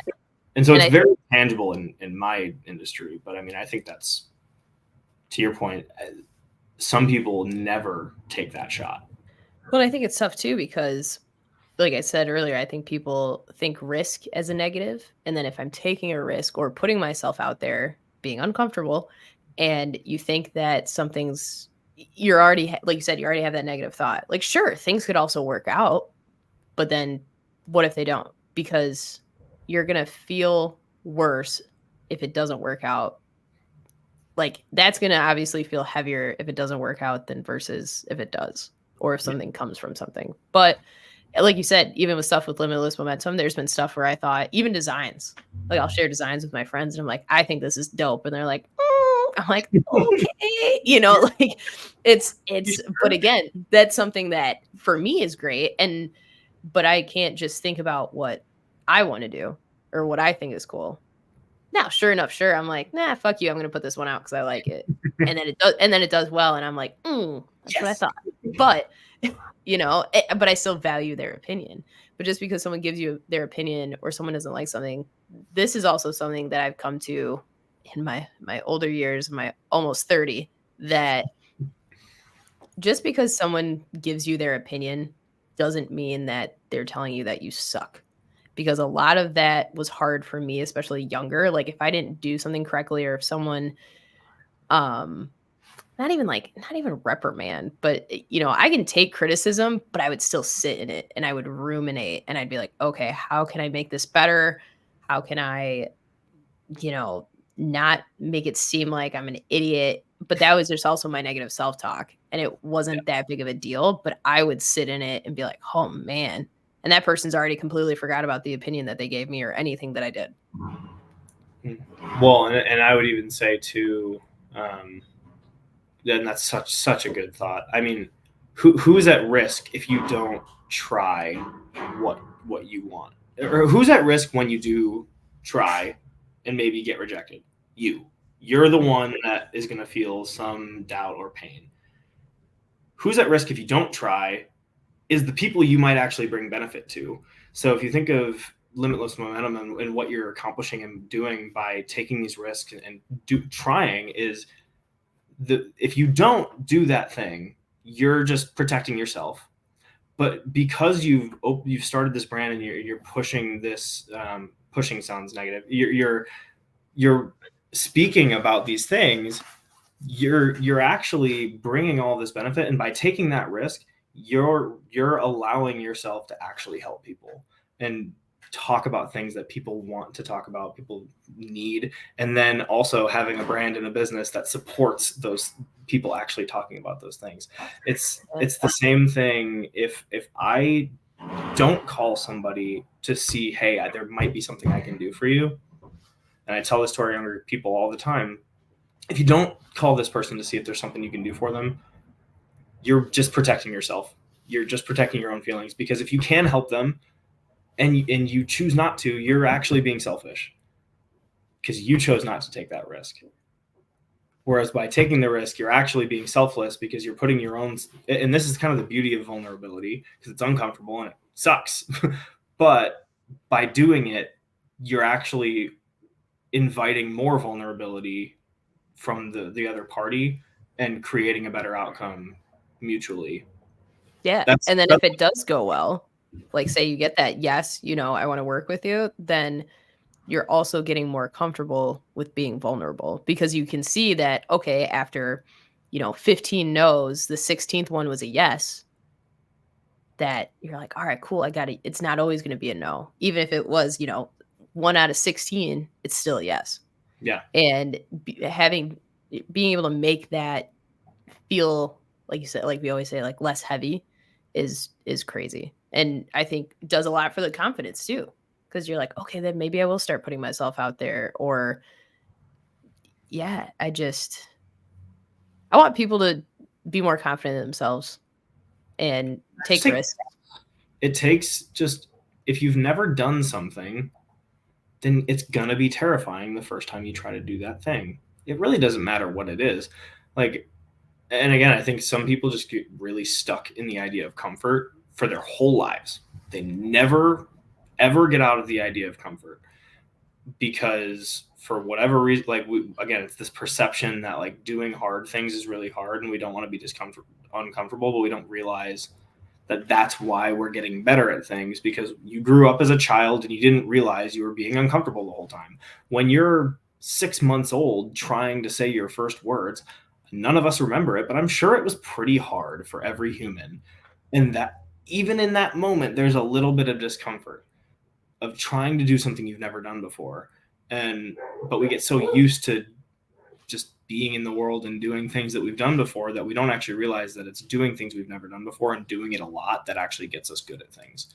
And so it's very tangible in my industry. But I mean, I think that's, to your point, some people never take that shot. Well, I think it's tough too because, like I said earlier, I think people think risk as a negative. And then if I'm taking a risk or putting myself out there, being uncomfortable, and you think that something's, you're already, like you said, you already have that negative thought. Like, sure, things could also work out, but then what if they don't? Because you're going to feel worse if it doesn't work out. Like, that's going to obviously feel heavier if it doesn't work out than versus if it does, or if something comes from something. But like you said, even with stuff with Limitless Momentum, there's been stuff where I thought, even designs, like I'll share designs with my friends and I'm like, I think this is dope. And they're like, I'm like, okay, you know, like it's, but again, that's something that for me is great. But I can't just think about what I want to do or what I think is cool. Now, sure enough, sure. I'm like, nah, fuck you. I'm going to put this one out because I like it. And then it does well. And I'm like, that's what I thought. But you know, but I still value their opinion. But just because someone gives you their opinion or someone doesn't like something, this is also something that I've come to in my older years, my almost 30, that just because someone gives you their opinion doesn't mean that they're telling you that you suck. Because a lot of that was hard for me, especially younger. Like if I didn't do something correctly or if someone not even reprimand, but you know, I can take criticism, but I would still sit in it and I would ruminate and I'd be like, okay, how can I make this better? How can I, you know, not make it seem like I'm an idiot? But that was just also my negative self-talk. And it wasn't that big of a deal, but I would sit in it and be like, oh man. And that person's already completely forgot about the opinion that they gave me or anything that I did. Well, and I would even say too, and that's such a good thought. I mean, who's at risk if you don't try what you want, or who's at risk when you do try and maybe get rejected? You're the one that is going to feel some doubt or pain. Who's at risk if you don't try is the people you might actually bring benefit to. So if you think of Limitless Momentum and what you're accomplishing and doing by taking these risks and trying is if you don't do that thing, you're just protecting yourself. But because you've started this brand and you're pushing this, pushing sounds negative. You're speaking about these things. You're actually bringing all this benefit, and by taking that risk, you're allowing yourself to actually help people and talk about things that people want to talk about, people need, and then also having a brand and a business that supports those people actually talking about those things. It's the same thing if I don't call somebody to see, hey, there might be something I can do for you. And I tell this to our younger people all the time. If you don't call this person to see if there's something you can do for them, you're just protecting yourself. You're just protecting your own feelings, because if you can help them and you choose not to, you're actually being selfish because you chose not to take that risk. Whereas by taking the risk, you're actually being selfless because you're putting your own, and this is kind of the beauty of vulnerability because it's uncomfortable and it sucks. But by doing it, you're actually inviting more vulnerability from the other party and creating a better outcome mutually. Yeah. And then if it does go well, like say you get that, yes, you know, I want to work with you, then you're also getting more comfortable with being vulnerable because you can see that, okay, after, you know, 15 no's, the 16th one was a yes, that you're like, all right, cool. I got it. It's not always going to be a no. Even if it was, you know, 1 out of 16, it's still a yes. Yeah. And being able to make that feel, like you said, like we always say, like less heavy is crazy. And I think it does a lot for the confidence too. Because you're like, okay, then maybe I will start putting myself out there. Or yeah, I want people to be more confident in themselves and take risks. It takes just, if you've never done something, then it's gonna be terrifying the first time you try to do that thing. It really doesn't matter what it is. Like, and again, I think some people just get really stuck in the idea of comfort for their whole lives. They never ever get out of the idea of comfort because for whatever reason, like again, it's this perception that like doing hard things is really hard and we don't want to be uncomfortable, but we don't realize that that's why we're getting better at things, because you grew up as a child and you didn't realize you were being uncomfortable the whole time. When you're 6 months old trying to say your first words, none of us remember it, but I'm sure it was pretty hard for every human. And that even in that moment, there's a little bit of discomfort of trying to do something you've never done before. But we get so used to just being in the world and doing things that we've done before that we don't actually realize that it's doing things we've never done before and doing it a lot that actually gets us good at things.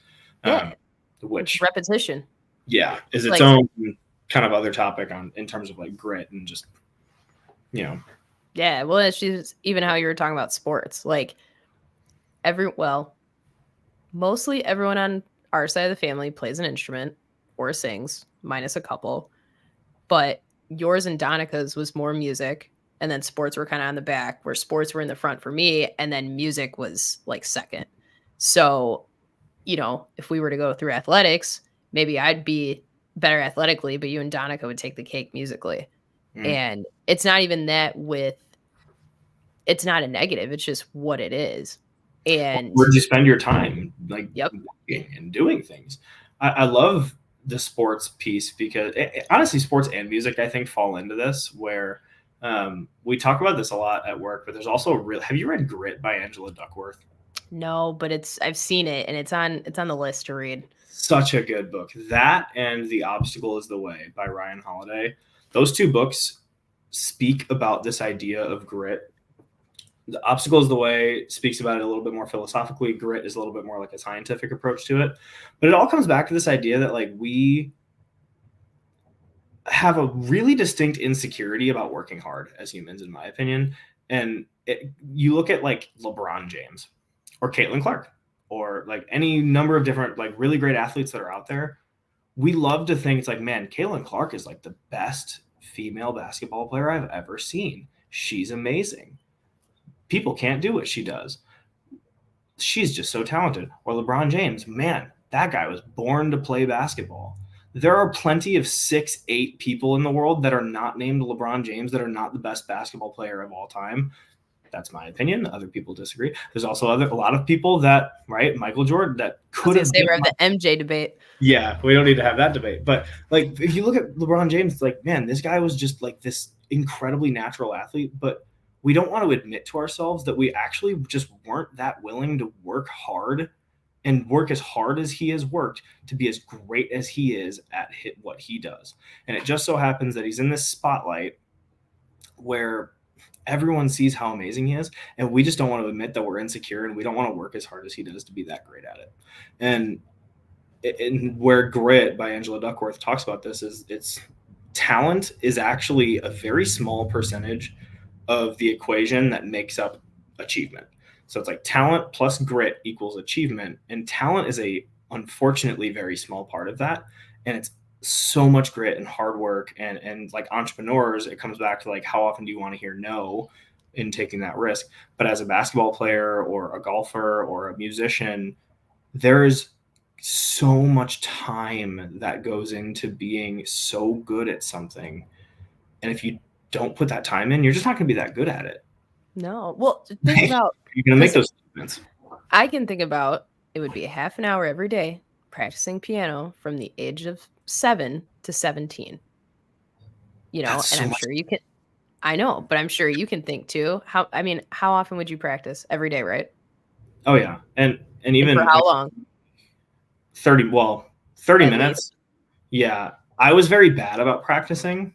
Yeah. Which repetition. Yeah, is its own kind of other topic in terms of like grit and just, Yeah, well, it's just even how you were talking about sports. Like mostly everyone on our side of the family plays an instrument or sings, minus a couple. But yours and Donica's was more music, and then sports were kind of on the back, where sports were in the front for me, and then music was like second. So, if we were to go through athletics, maybe I'd be better athletically, but you and Donica would take the cake musically. And it's not even that it's not a negative, it's just what it is. And where do you spend your time, like yep, working and doing things? I love the sports piece because honestly, sports and music, I think, fall into this where we talk about this a lot at work, but there's also have you read Grit by Angela Duckworth? No, but I've seen it and it's on the list to read. Such a good book. That and The Obstacle is the Way by Ryan Holiday. Those two books speak about this idea of grit. The Obstacle is the Way speaks about it a little bit more philosophically. Grit is a little bit more like a scientific approach to it. But it all comes back to this idea that like we have a really distinct insecurity about working hard as humans, in my opinion. And you look at like LeBron James or Caitlin Clark or like any number of different like really great athletes that are out there. We love to think it's like, man, Caitlin Clark is like the best female basketball player I've ever seen. She's amazing. People can't do what she does. She's just so talented. Or LeBron James, man, that guy was born to play basketball. There are plenty of 6'8" people in the world that are not named LeBron James that are not the best basketball player of all time. That's my opinion. Other people disagree. There's also a lot of people that, right, Michael Jordan, that could have been. We're the MJ debate. Yeah, we don't need to have that debate. But like, if you look at LeBron James, it's like, man, this guy was just like this incredibly natural athlete. But we don't want to admit to ourselves that we actually just weren't that willing to work hard and work as hard as he has worked to be as great as he is at what he does. And it just so happens that he's in this spotlight where everyone sees how amazing he is, and we just don't want to admit that we're insecure and we don't want to work as hard as he does to be that great at it. And where Grit by Angela Duckworth talks about this is it's talent is actually a very small percentage of the equation that makes up achievement. So it's like talent plus grit equals achievement. And talent is unfortunately very small part of that. And it's so much grit and hard work. And like entrepreneurs, it comes back to like, how often do you want to hear no in taking that risk? But as a basketball player or a golfer or a musician, there's so much time that goes into being so good at something. And if you don't put that time in, you're just not going to be that good at it. No. Well, think about you're going to make those statements. I can think about it would be a half an hour every day practicing piano from the age of 7 to 17. That's and I'm sure you can. I know, but I'm sure you can think too. How often would you practice? Every day, right? Oh yeah. And even for how long? 30 minutes. Yeah. I was very bad about practicing,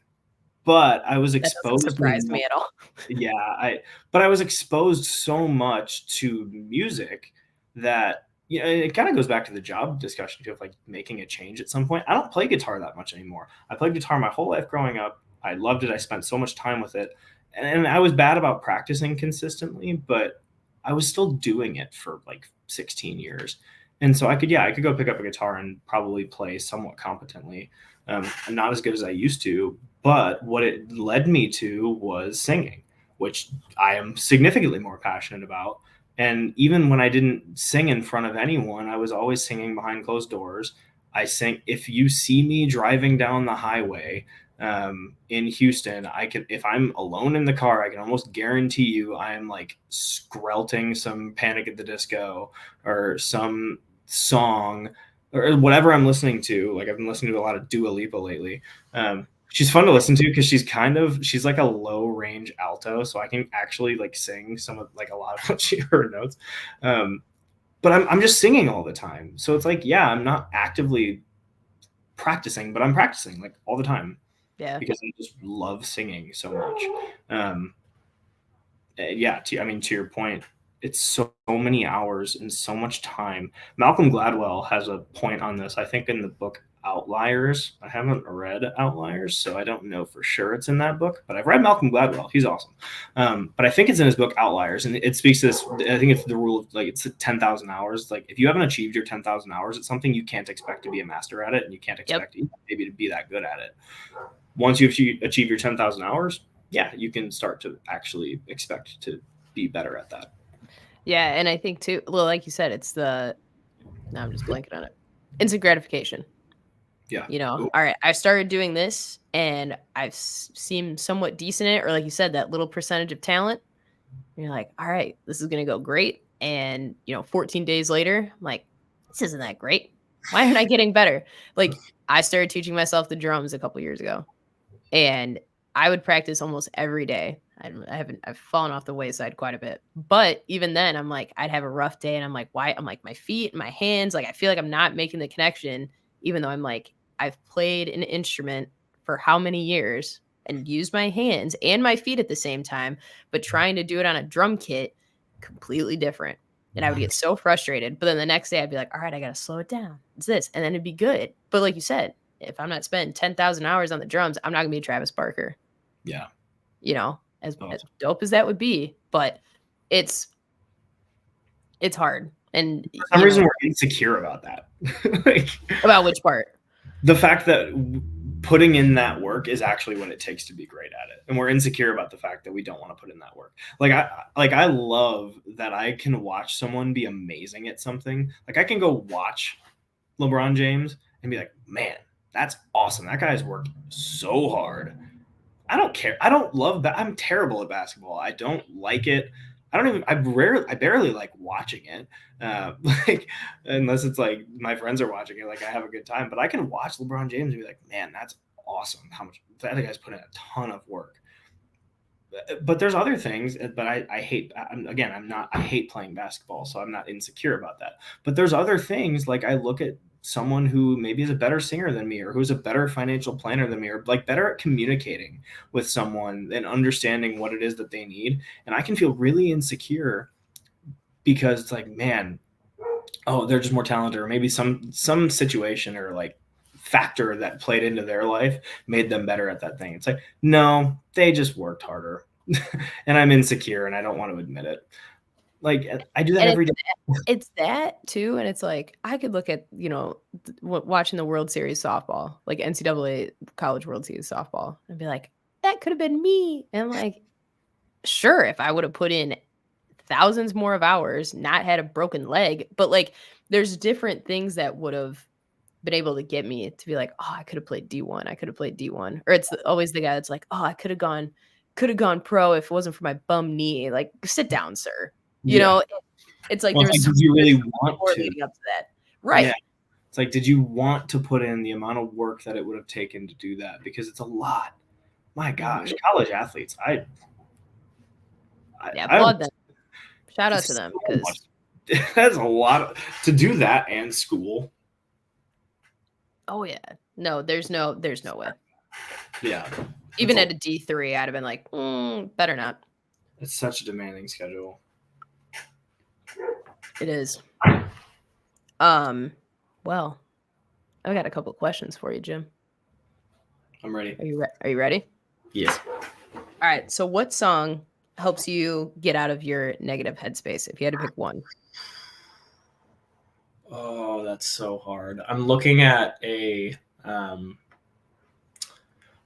but I was exposed. That doesn't surprise me at all. Yeah, but I was exposed so much to music that it kind of goes back to the job discussion too, of like making a change at some point. I don't play guitar that much anymore. I played guitar my whole life growing up. I loved it. I spent so much time with it, and I was bad about practicing consistently, but I was still doing it for like 16 years. And so I could go pick up a guitar and probably play somewhat competently. not as good as I used to. But what it led me to was singing, which I am significantly more passionate about. And even when I didn't sing in front of anyone, I was always singing behind closed doors. I sing. If you see me driving down the highway in Houston, I can, if I'm alone in the car, I can almost guarantee you I am like skrelting some Panic at the Disco or some song or whatever I'm listening to. Like I've been listening to a lot of Dua Lipa lately. She's fun to listen to because she's like a low range alto, so I can actually like sing some of like a lot of what her notes. But I'm just singing all the time, so it's like, yeah, I'm not actively practicing, but I'm practicing like all the time. Yeah. Because I just love singing so much. Yeah, to your point, it's so many hours and so much time. Malcolm Gladwell has a point on this, I think, in the book Outliers. I haven't read Outliers, so I don't know for sure it's in that book, but I've read Malcolm Gladwell. He's awesome. But I think it's in his book Outliers, and it speaks to this. I think it's the rule of like it's 10,000 hours. Like if you haven't achieved your 10,000 hours at something, you can't expect to be a master at it, and you can't expect maybe to be that good at it. Once you achieve your 10,000 hours, yeah, you can start to actually expect to be better at that. Yeah, and I think too, well, like you said, it's now I'm just blanking on it. Instant gratification. Yeah. All right, I started doing this and I've seemed somewhat decent at it, or like you said, that little percentage of talent. And you're like, all right, this is going to go great. And, 14 days later, I'm like, this isn't that great. Why aren't I getting better? Like, I started teaching myself the drums a couple years ago, and I would practice almost every day. I've fallen off the wayside quite a bit, but even then I'm like, I'd have a rough day and I'm like, why? I'm like, my feet and my hands, like, I feel like I'm not making the connection, even though I'm like, I've played an instrument for how many years and used my hands and my feet at the same time, but trying to do it on a drum kit, completely different. And I would get so frustrated. But then the next day I'd be like, all right, I got to slow it down. It's this. And then it'd be good. But like you said, if I'm not spending 10,000 hours on the drums, I'm not gonna be Travis Barker. Yeah. As dope as that would be, but it's hard. And for some reason we're insecure about that. Like, about which part? The fact that putting in that work is actually what it takes to be great at it, and we're insecure about the fact that we don't want to put in that work. I love that I can watch someone be amazing at something. Like I can go watch LeBron James and be like, man, that's awesome. That guy's worked so hard. I don't care. I don't love that. I'm terrible at basketball. I don't like it. I barely like watching it. Like, unless it's like my friends are watching it, like I have a good time, but I can watch LeBron James and be like, man, that's awesome. How much that guy's put in a ton of work. But there's other things, but I hate, I hate playing basketball, so I'm not insecure about that. But there's other things, like I look at someone who maybe is a better singer than me, or who's a better financial planner than me, or like better at communicating with someone and understanding what it is that they need. And I can feel really insecure because it's like, man, oh, they're just more talented, or maybe some situation or like factor that played into their life made them better at that thing. It's like, no, they just worked harder. And I'm insecure and I don't want to admit it. Like I do that every day. It's that too, and it's like I could look at watching the World Series softball, like NCAA College World Series softball, and be like, that could have been me. And I'm like, sure, if I would have put in thousands more of hours, not had a broken leg, but like there's different things that would have been able to get me to be like, oh, I could have played D1. I could have played D1. Or it's always the guy that's like, oh, I could have gone pro if it wasn't for my bum knee. Like, sit down, sir. It's like, there's did you really want to leading up to that. Right. Yeah. It's like, did you want to put in the amount of work that it would have taken to do that? Because it's a lot. My gosh, college athletes. Applaud them. Shout out to them, because that's a lot to do that and school. Oh yeah, no, there's no way. Yeah, even at a D3, I'd have been like, better not. It's such a demanding schedule. It is. Well, I've got a couple of questions for you, Jim. I'm ready. Are you ready? Yes. All right. So what song helps you get out of your negative headspace, if you had to pick one? Oh, that's so hard. I'm looking at a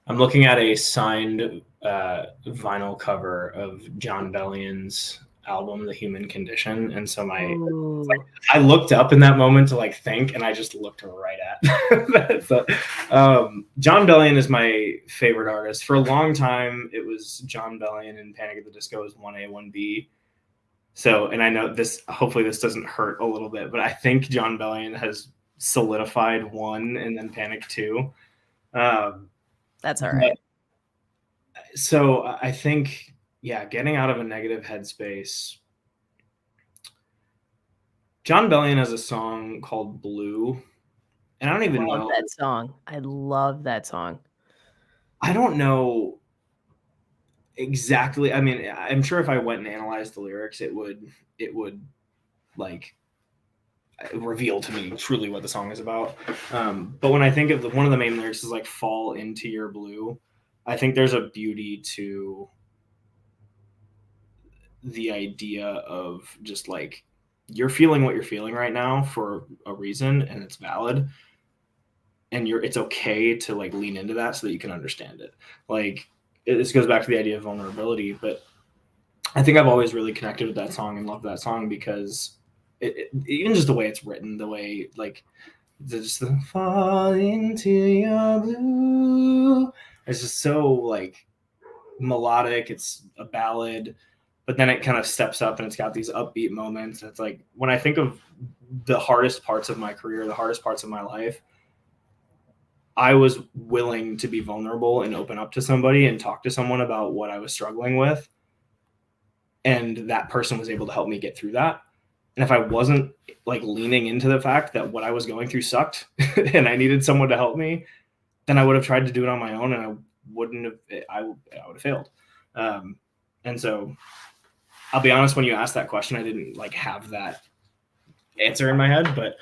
I'm looking at a signed vinyl cover of Jon Bellion's album, The Human Condition, and so I looked up in that moment to like think, and I just looked right at that. So, Jon Bellion is my favorite artist. For a long time, it was Jon Bellion and Panic at the Disco is 1A, 1B. So, and I know this, hopefully this doesn't hurt a little bit, but I think Jon Bellion has solidified 1 and then Panic 2. That's all right. So I think, yeah, getting out of a negative headspace. Jon Bellion has a song called Blue, and I don't even know that song. I love that song. I don't know exactly. I mean, I'm sure if I went and analyzed the lyrics, it would like reveal to me truly what the song is about. But when I think of one of the main lyrics is like "fall into your blue," I think there's a beauty to the idea of just like you're feeling what you're feeling right now for a reason, and it's valid, and it's okay to like lean into that so that you can understand it. Like this goes back to the idea of vulnerability, but I think I've always really connected with that song and loved that song because even just the way it's written, the way like just the fall into your blue, it's just so like melodic. It's a ballad, but then it kind of steps up and it's got these upbeat moments. It's like when I think of the hardest parts of my career, the hardest parts of my life, I was willing to be vulnerable and open up to somebody and talk to someone about what I was struggling with. And that person was able to help me get through that. And if I wasn't like leaning into the fact that what I was going through sucked and I needed someone to help me, then I would have tried to do it on my own and I would have failed. And so I'll be honest, when you asked that question, I didn't like have that answer in my head, but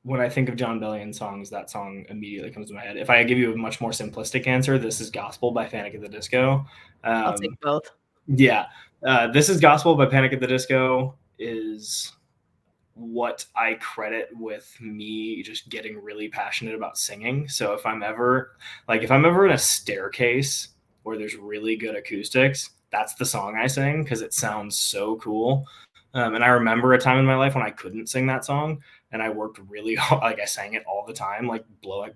when I think of Jon Bellion songs, that song immediately comes to my head. If I give you a much more simplistic answer, This Is Gospel by Panic at the Disco. I'll take both. Yeah. This Is Gospel by Panic at the Disco is what I credit with me just getting really passionate about singing. So if I'm ever in a staircase where there's really good acoustics, that's the song I sing because it sounds so cool. And I remember a time in my life when I couldn't sing that song, and I worked really hard. Like I sang it all the time, like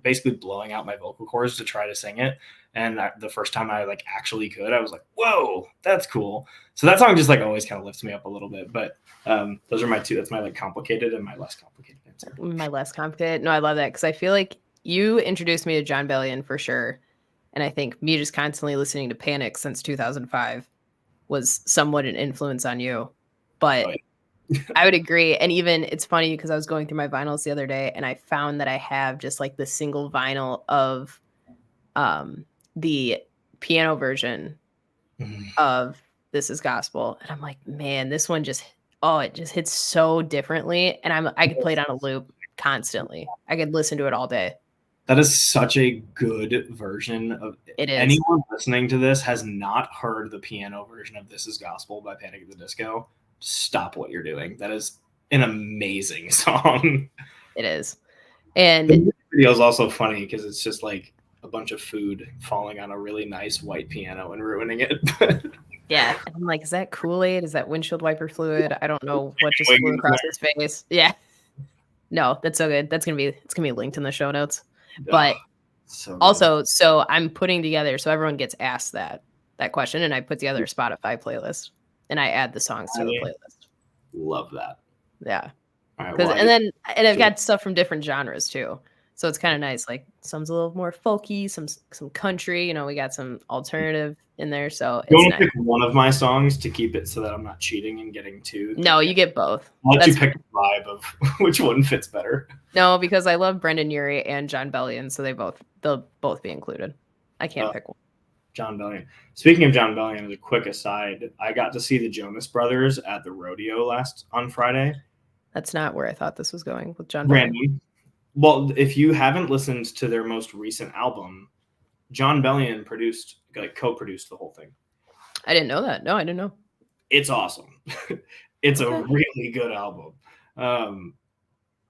basically blowing out my vocal cords to try to sing it. And the first time I like actually could, I was like, "Whoa, that's cool!" So that song just like always kind of lifts me up a little bit. But those are my two. That's my like complicated and my less complicated answer. My less complicated. No, I love that because I feel like you introduced me to Jon Bellion for sure, and I think me just constantly listening to Panic since 2005 was somewhat an influence on you. But I would agree. And even it's funny because I was going through my vinyls the other day and I found that I have just like the single vinyl of the piano version of This Is Gospel. And I'm like, man, this one it just hits so differently. And I could play it on a loop constantly. I could listen to it all day. That is such a good version of it. Anyone listening to this has not heard the piano version of This Is Gospel by Panic at the Disco. Stop what you're doing. That is an amazing song. It is. And the video is also funny because it's just like a bunch of food falling on a really nice white piano and ruining it. Yeah. And I'm like, is that Kool-Aid? Is that windshield wiper fluid? I don't know what just flew across his face. Yeah. No, that's so good. It's gonna be linked in the show notes. But so I'm putting together, so everyone gets asked that question, and I put together a Spotify playlist and I add the songs to the playlist. Love that. Yeah. And I've got stuff from different genres too. So it's kind of nice. Like some's a little more folky, some country, we got some alternative in there. So you want to pick one of my songs to keep it so that I'm not cheating and getting two? No, you get both. I'll let you pick the vibe of which one fits better. No, because I love Brendan Urie and Jon Bellion, so they'll both be included. I can't pick one. Jon Bellion. Speaking of Jon Bellion, as a quick aside, I got to see the Jonas Brothers at the rodeo on Friday. That's not where I thought this was going with Jon Bellion. Random. Well, if you haven't listened to their most recent album, Jon Bellion co-produced the whole thing. I didn't know that. No, I didn't know. It's awesome. It's a really good album.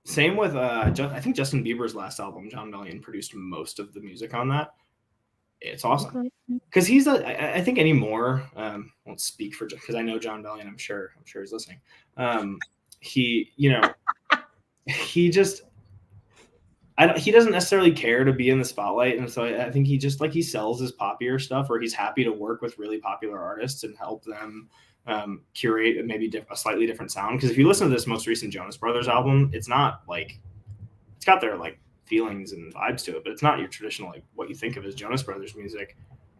Same with I think Justin Bieber's last album, Jon Bellion produced most of the music on that. It's awesome because he's I think anymore. Won't speak for because I know Jon Bellion. I'm sure he's listening. He he just he doesn't necessarily care to be in the spotlight, and so I think he just like he sells his poppier stuff, or he's happy to work with really popular artists and help them curate maybe a slightly different sound. Because if you listen to this most recent Jonas Brothers album, it's not like it's got their like feelings and vibes to it, but it's not your traditional like what you think of as Jonas Brothers music.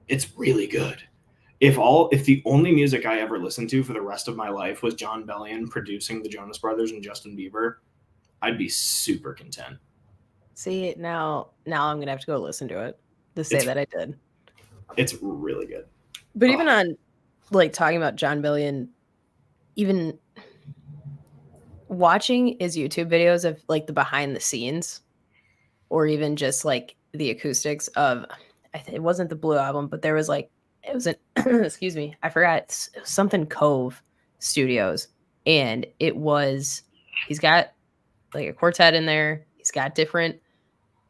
It's really good. If the only music I ever listened to for the rest of my life was Jon Bellion producing the Jonas Brothers and Justin Bieber, I'd be super content. See, now I'm gonna have to go listen to it to say that I did. It's really good. But even on like talking about Jon Bellion, even watching his YouTube videos of like the behind the scenes, or even just like the acoustics of, it wasn't the Blue album, but there was like, it was an excuse me, I forgot, it was something Cove Studios, and he's got like a quartet in there. He's got different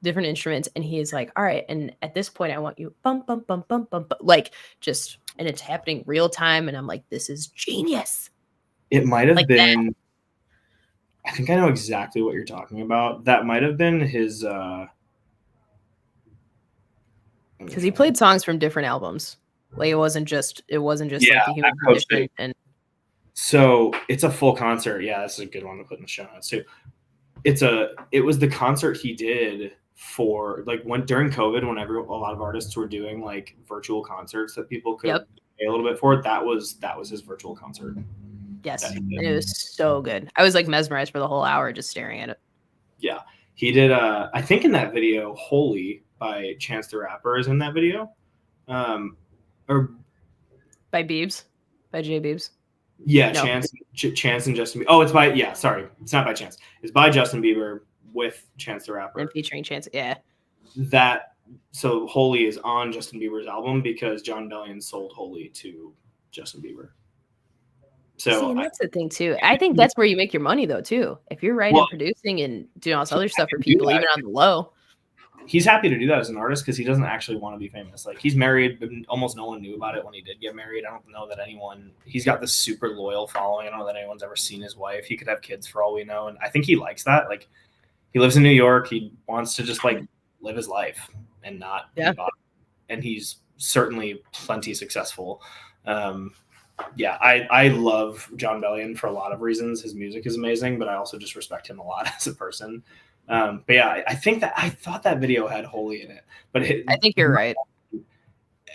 instruments, and he is like, all right, and at this point I want you bump bump bump bump bump, like just, and it's happening real time, and I'm like, this is genius. It might have like been that. I think I know exactly what you're talking about. That might have been his because he played songs from different albums. Like it wasn't just like the Human Condition. And so it's a full concert. Yeah, that's a good one to put in the show notes too. It was the concert he did for like during COVID, whenever a lot of artists were doing like virtual concerts that people could pay a little bit for. That was his virtual concert. Yes, and it was so good. I was like mesmerized for the whole hour just staring at it. Yeah, he did. I think in that video, "Holy" by Chance the Rapper is in that video, or by Biebs, by J Biebs. Yeah, no. Chance and Justin Bieber. Oh, it's by sorry, it's not by Chance. It's by Justin Bieber with Chance the Rapper and featuring Chance. Yeah, so "Holy" is on Justin Bieber's album because Jon Bellion sold "Holy" to Justin Bieber. So and that's the thing too. I think that's where you make your money though too. If you're writing, producing, and doing all this other stuff for people, even on the low. He's happy to do that as an artist because he doesn't actually want to be famous. Like he's married, but almost no one knew about it when he did get married. I don't know that he's got this super loyal following. I don't know that anyone's ever seen his wife. He could have kids for all we know. And I think he likes that. Like he lives in New York. He wants to just like live his life and not be bothered. And he's certainly plenty successful. I love Jon Bellion for a lot of reasons. His music is amazing, but I also just respect him a lot as a person. But yeah, I thought that video had "Holy" in it, but I think you're right.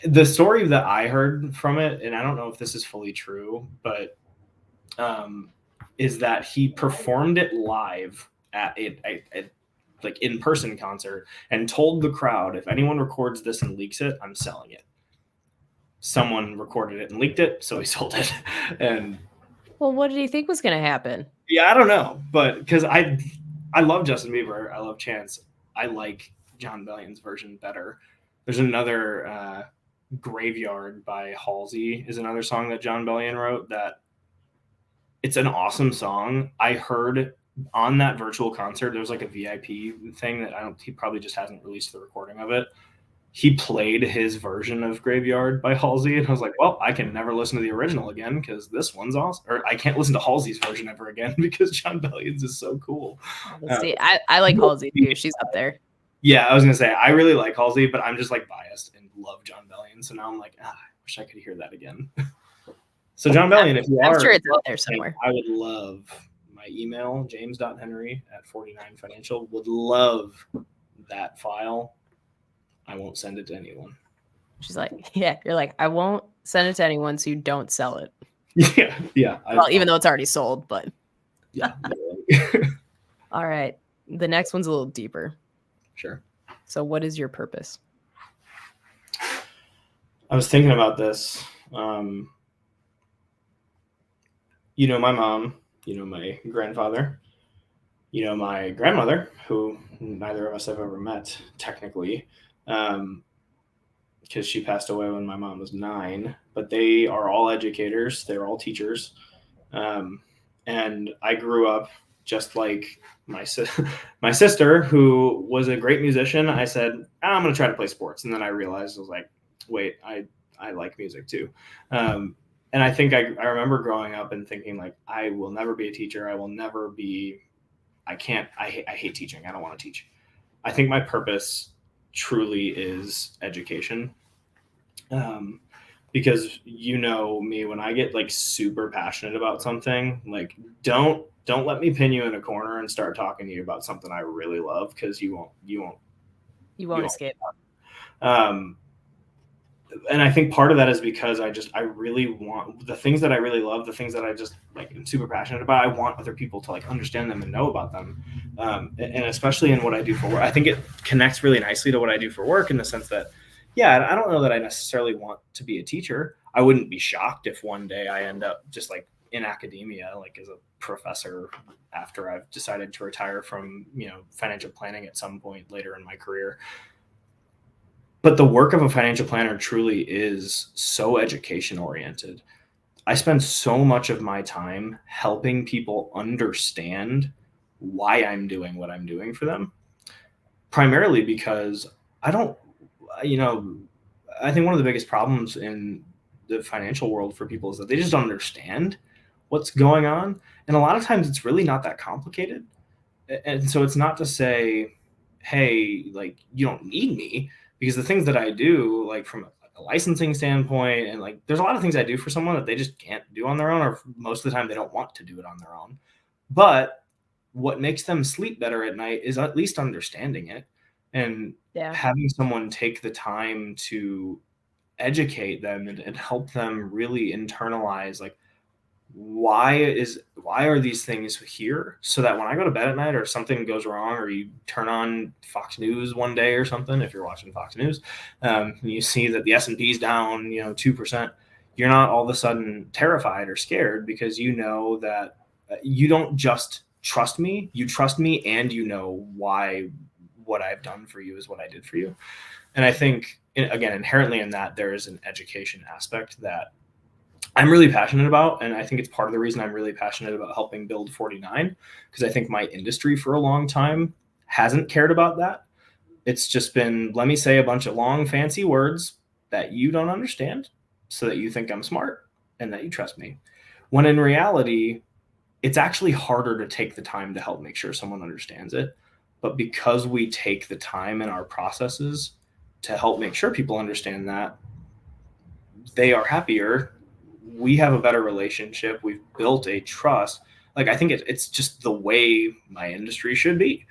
The story that I heard from it, and I don't know if this is fully true, but is that he performed it live at a like in-person concert and told the crowd, if anyone records this and leaks it, I'm selling it. Someone recorded it and leaked it, so he sold it. And well, what did he think was going to happen? Yeah, I don't know, but because I love Justin Bieber, I love Chance. I like Jon Bellion's version better. There's another "Graveyard" by Halsey is another song that Jon Bellion wrote. That it's an awesome song. I heard on that virtual concert, there was like a VIP thing that he probably just hasn't released the recording of it. He played his version of "Graveyard" by Halsey, and I was like, well, I can never listen to the original again because this one's awesome. Or I can't listen to Halsey's version ever again because Jon Bellion's is so cool. See, I like Halsey too. She's up there. Yeah, I was going to say, I really like Halsey, but I'm just like biased and love Jon Bellion. So now I'm like, I wish I could hear that again. So Jon Bellion, if you are, I'm sure it's out there somewhere. I would love my email, james.henry@49financial. Would love that file. I won't send it to anyone. She's like, yeah, you're like, I won't send it to anyone, so you don't sell it. Yeah. Well, even though it's already sold, but yeah. All right. The next one's a little deeper. Sure. So what is your purpose? I was thinking about this. My mom, my grandfather, my grandmother, who neither of us have ever met technically, because she passed away when my mom was 9, but they are all educators. They're all teachers. And I grew up just like my sister, who was a great musician, I said, I'm going to try to play sports. And then I realized, I was like, wait, I like music too. And I think I remember growing up and thinking, like, I will never be a teacher. I will never be, I hate teaching. I don't want to teach. I think my purpose truly is education. Because you know me, when I get like super passionate about something, like don't let me pin you in a corner and start talking to you about something I really love, because you won't escape. um and I think part of that is because I really want the things that I really love, the things that I just like am super passionate about. I want other people to like understand them and know about them, and especially in what I do for work. I think it connects really nicely to what I do for work, in the sense that, yeah, I don't know that I necessarily want to be a teacher. I wouldn't be shocked if one day I end up just like in academia, like as a professor, after I've decided to retire from financial planning at some point later in my career. But the work of a financial planner truly is so education oriented. I spend so much of my time helping people understand why I'm doing what I'm doing for them, primarily because I don't, I think one of the biggest problems in the financial world for people is that they just don't understand what's going on. And a lot of times it's really not that complicated. And so it's not to say, hey, like, you don't need me, because the things that I do, like from a licensing standpoint, and like there's a lot of things I do for someone that they just can't do on their own, or most of the time they don't want to do it on their own. But what makes them sleep better at night is at least understanding it, and having someone take the time to educate them and help them really internalize, like, why are these things here, so that when I go to bed at night or something goes wrong, or you turn on Fox News one day or something, if you're watching Fox News, you see that the S&P is down 2%, you're not all of a sudden terrified or scared, because you know that you don't just trust me, you trust me, and you know why what I've done for you is what I did for you. And I think, again, inherently in that, there is an education aspect that I'm really passionate about. And I think it's part of the reason I'm really passionate about helping build 49, because I think my industry for a long time hasn't cared about that. It's just been, let me say a bunch of long, fancy words that you don't understand, so that you think I'm smart and that you trust me. When in reality, it's actually harder to take the time to help make sure someone understands it. But because we take the time in our processes to help make sure people understand that, they are happier. We have a better relationship. We've built a trust. Like, I think it's just the way my industry should be.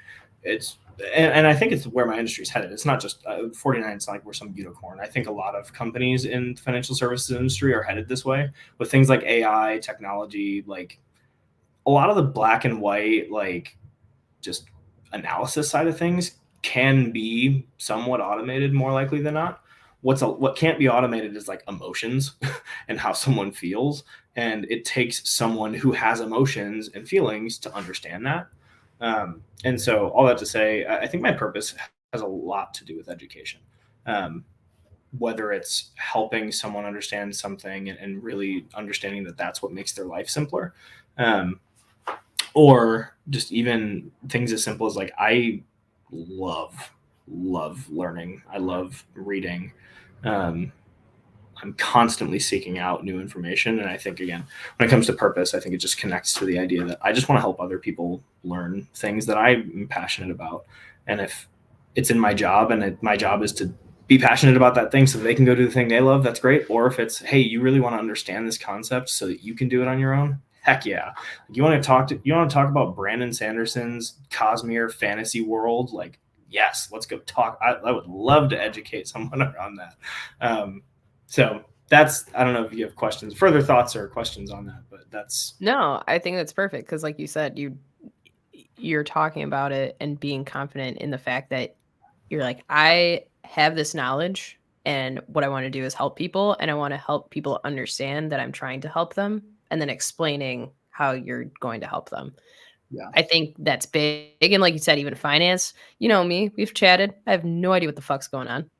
And I think it's where my industry is headed. It's not just 49. It's not like we're some unicorn. I think a lot of companies in the financial services industry are headed this way, with things like AI, technology, like a lot of the black and white, like just analysis side of things can be somewhat automated, more likely than not. What can't be automated is like emotions and how someone feels, and it takes someone who has emotions and feelings to understand that. And so, all that to say, I think my purpose has a lot to do with education. Whether it's helping someone understand something and really understanding that that's what makes their life simpler, or just even things as simple as, like, I love learning. I love reading. I'm constantly seeking out new information. And I think, again, when it comes to purpose, I think it just connects to the idea that I just want to help other people learn things that I'm passionate about. And if it's in my job, and my job is to be passionate about that thing so they can go do the thing they love, that's great. Or if it's, hey, you really want to understand this concept so that you can do it on your own, heck yeah. You want to talk about Brandon Sanderson's Cosmere fantasy world? Like, yes, let's go talk. I would love to educate someone around that. So that's, I don't know if you have further thoughts or questions on that, but that's. No, I think that's perfect. Cause like you said, you're talking about it and being confident in the fact that you're like, I have this knowledge, and what I want to do is help people, and I want to help people understand that I'm trying to help them, and then explaining how you're going to help them. Yeah. I think that's big. And like you said, even finance, you know me, we've chatted. I have no idea what the fuck's going on.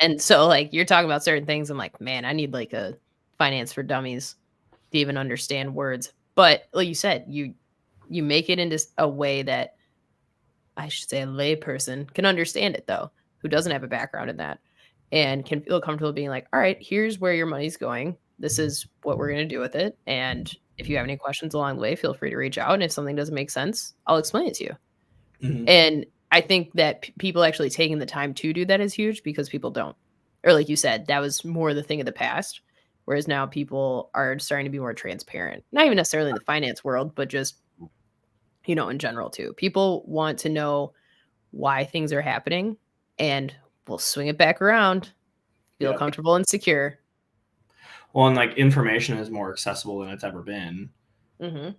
And so, like, you're talking about certain things. I'm like, man, I need like a finance for dummies to even understand words. But like you said, You make it into a way that, I should say, a layperson can understand it, though, who doesn't have a background in that, and can feel comfortable being like, all right, here's where your money's going. This is what we're going to do with it. And if you have any questions along the way, feel free to reach out. And if something doesn't make sense, I'll explain it to you. Mhm. And I think that people actually taking the time to do that is huge, because people don't. Or like you said, that was more the thing of the past. Whereas now people are starting to be more transparent. Not even necessarily in the finance world, but just, in general too. People want to know why things are happening, and we'll swing it back around. Feel Yeah. comfortable and secure. Well, and like information is more accessible than it's ever been. Mm-hmm.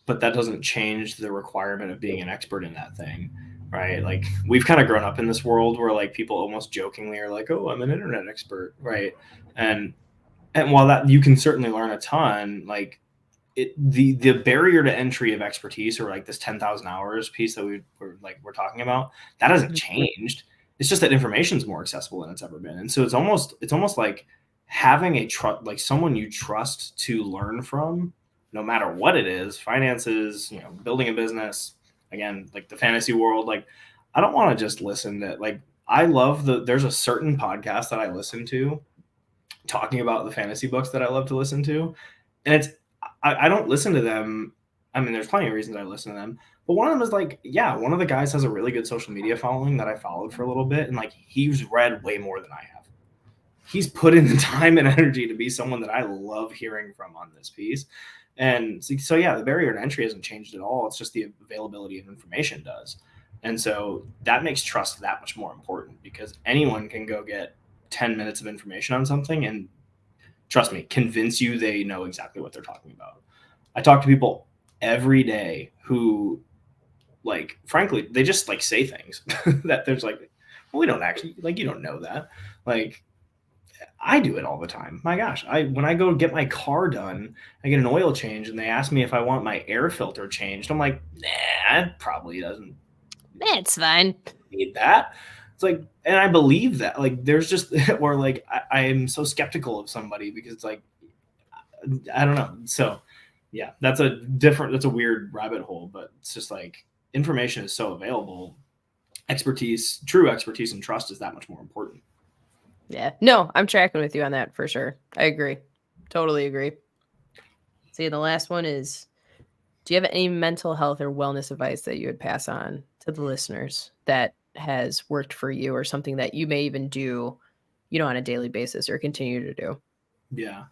But that doesn't change the requirement of being an expert in that thing, right? Like we've kind of grown up in this world where like people almost jokingly are like, "Oh, I'm an internet expert," right? And while that you can certainly learn a ton, like the barrier to entry of expertise, or like this 10,000 hours piece that we're talking about, that hasn't changed. It's just that information is more accessible than it's ever been, and so it's almost like having like someone you trust to learn from, no matter what it is, finances, building a business, again, like the fantasy world. Like I don't want to just listen to, like, there's a certain podcast that I listen to talking about the fantasy books that I love to listen to, and I don't listen to them. I mean, there's plenty of reasons I listen to them, but one of them is like, yeah, one of the guys has a really good social media following that I followed for a little bit, and like he's read way more than I have. He's put in the time and energy to be someone that I love hearing from on this piece. And so yeah, the barrier to entry hasn't changed at all. It's just the availability of information does. And so that makes trust that much more important, because anyone can go get 10 minutes of information on something and, trust me, convince you they know exactly what they're talking about. I talk to people every day who, like, frankly, they just like say things that there's like, well, we don't actually, like, you don't know that. Like, I do it all the time. My gosh, when I go get my car done, I get an oil change and they ask me if I want my air filter changed. I'm like, nah, it probably doesn't That's fine. need that. It's like, and I believe that. Like, there's just, or like, I am so skeptical of somebody because it's like, I don't know. So yeah, that's a weird rabbit hole, but it's just like information is so available. True expertise and trust is that much more important. Yeah. No, I'm tracking with you on that for sure. I agree. Totally agree. See, the last one is, do you have any mental health or wellness advice that you would pass on to the listeners that has worked for you, or something that you may even do, on a daily basis or continue to do? Yeah.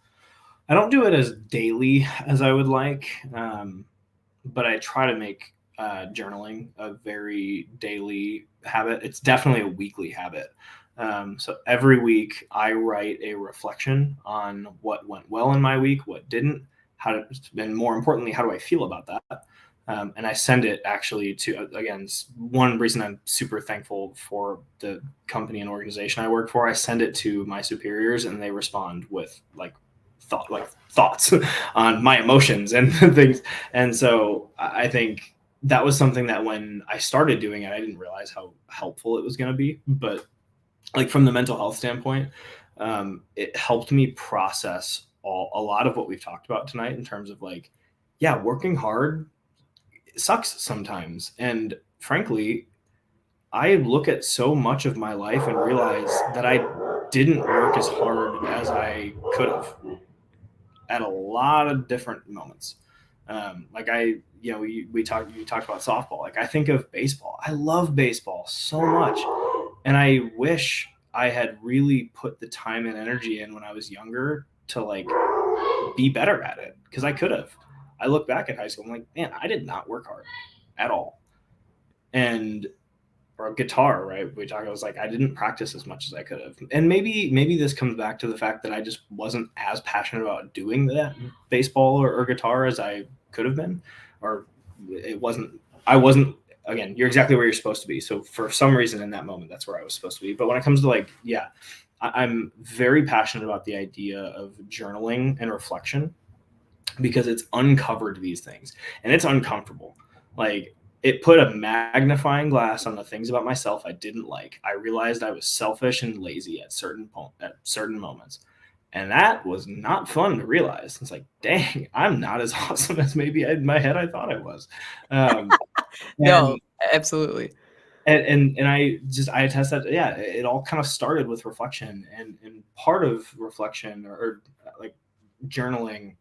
I don't do it as daily as I would like, but I try to make journaling a very daily habit. It's definitely a weekly habit. So every week I write a reflection on what went well in my week, what didn't, and more importantly, how do I feel about that? And I send it actually to, again, one reason I'm super thankful for the company and organization I work for. I send it to my superiors and they respond with thoughts on my emotions and things. And so I think that was something that when I started doing it, I didn't realize how helpful it was going to be. But like from the mental health standpoint, it helped me process a lot of what we've talked about tonight in terms of like, yeah, working hard sucks sometimes. And frankly, I look at so much of my life and realize that I didn't work as hard as I could have at a lot of different moments. Like you talked about softball. Like I think of baseball. I love baseball so much. And I wish I had really put the time and energy in when I was younger to like be better at it, because I could have. I look back at high school, I'm like, man, I did not work hard at all. And or guitar, right? I was like, I didn't practice as much as I could have. And maybe this comes back to the fact that I just wasn't as passionate about doing that baseball or guitar as I could have been, or I wasn't, again, you're exactly where you're supposed to be. So for some reason in that moment, that's where I was supposed to be. But when it comes to like, yeah, I'm very passionate about the idea of journaling and reflection, because it's uncovered these things and it's uncomfortable. Like, it put a magnifying glass on the things about myself I didn't like. I realized I was selfish and lazy at certain moments. And that was not fun to realize. It's like, dang, I'm not as awesome as maybe in my head I thought I was. Um, No, and absolutely. and I attest that, yeah, it all kind of started with reflection, and part of reflection, or like journaling,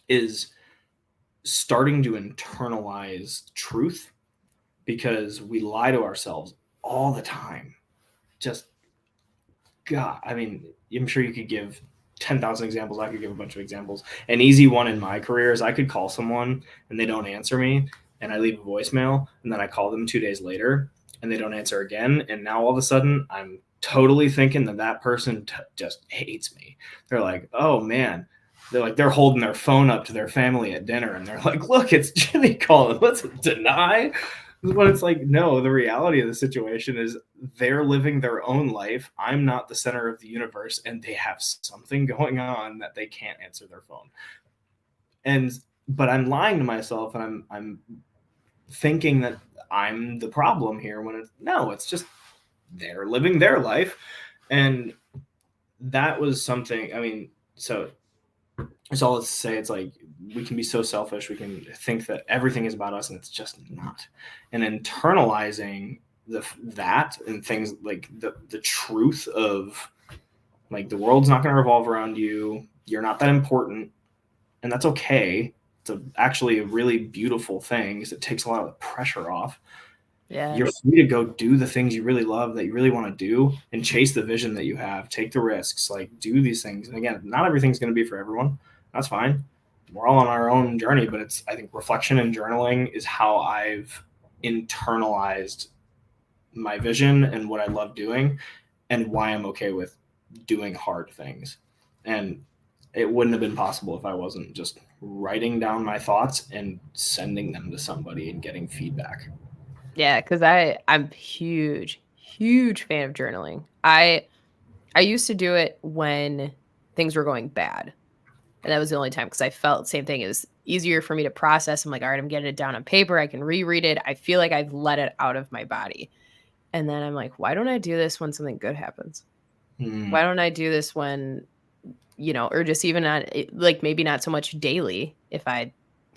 is starting to internalize truth, because we lie to ourselves all the time. Just, God, I mean, I'm sure you could give 10,000 examples. I could give a bunch of examples. An easy one in my career is I could call someone and they don't answer me, and I leave a voicemail, and then I call them 2 days later and they don't answer again. And now all of a sudden I'm totally thinking that that person just hates me. They're like, oh man. They're holding their phone up to their family at dinner, and they're like, look, it's Jimmy calling. Let's deny. But it's like, no, the reality of the situation is they're living their own life. I'm not the center of the universe, and they have something going on that they can't answer their phone. But I'm lying to myself, and I'm thinking that I'm the problem here, when it's just they're living their life. And that was something, I mean, so it's all to say, it's like, we can be so selfish. We can think that everything is about us, and it's just not. And internalizing that, and things like the truth of, like, the world's not going to revolve around you. You're not that important, and that's okay. It's actually a really beautiful thing, because it takes a lot of the pressure off. Yeah. You're free to go do the things you really love, that you really want to do, and chase the vision that you have. Take the risks, like, do these things. And again, not everything's going to be for everyone. That's fine. We're all on our own journey, but I think reflection and journaling is how I've internalized my vision and what I love doing, and why I'm okay with doing hard things. And it wouldn't have been possible if I wasn't just writing down my thoughts and sending them to somebody and getting feedback. Yeah, because I'm huge fan of journaling. I used to do it when things were going bad, and that was the only time, because I felt same thing. It was easier for me to process. I'm like, "All right, I'm getting it down on paper. I can reread it. I feel like I've let it out of my body." And then I'm like, "Why don't I do this when something good happens? Mm. Why don't I do this when, or just even not, like, maybe not so much daily if I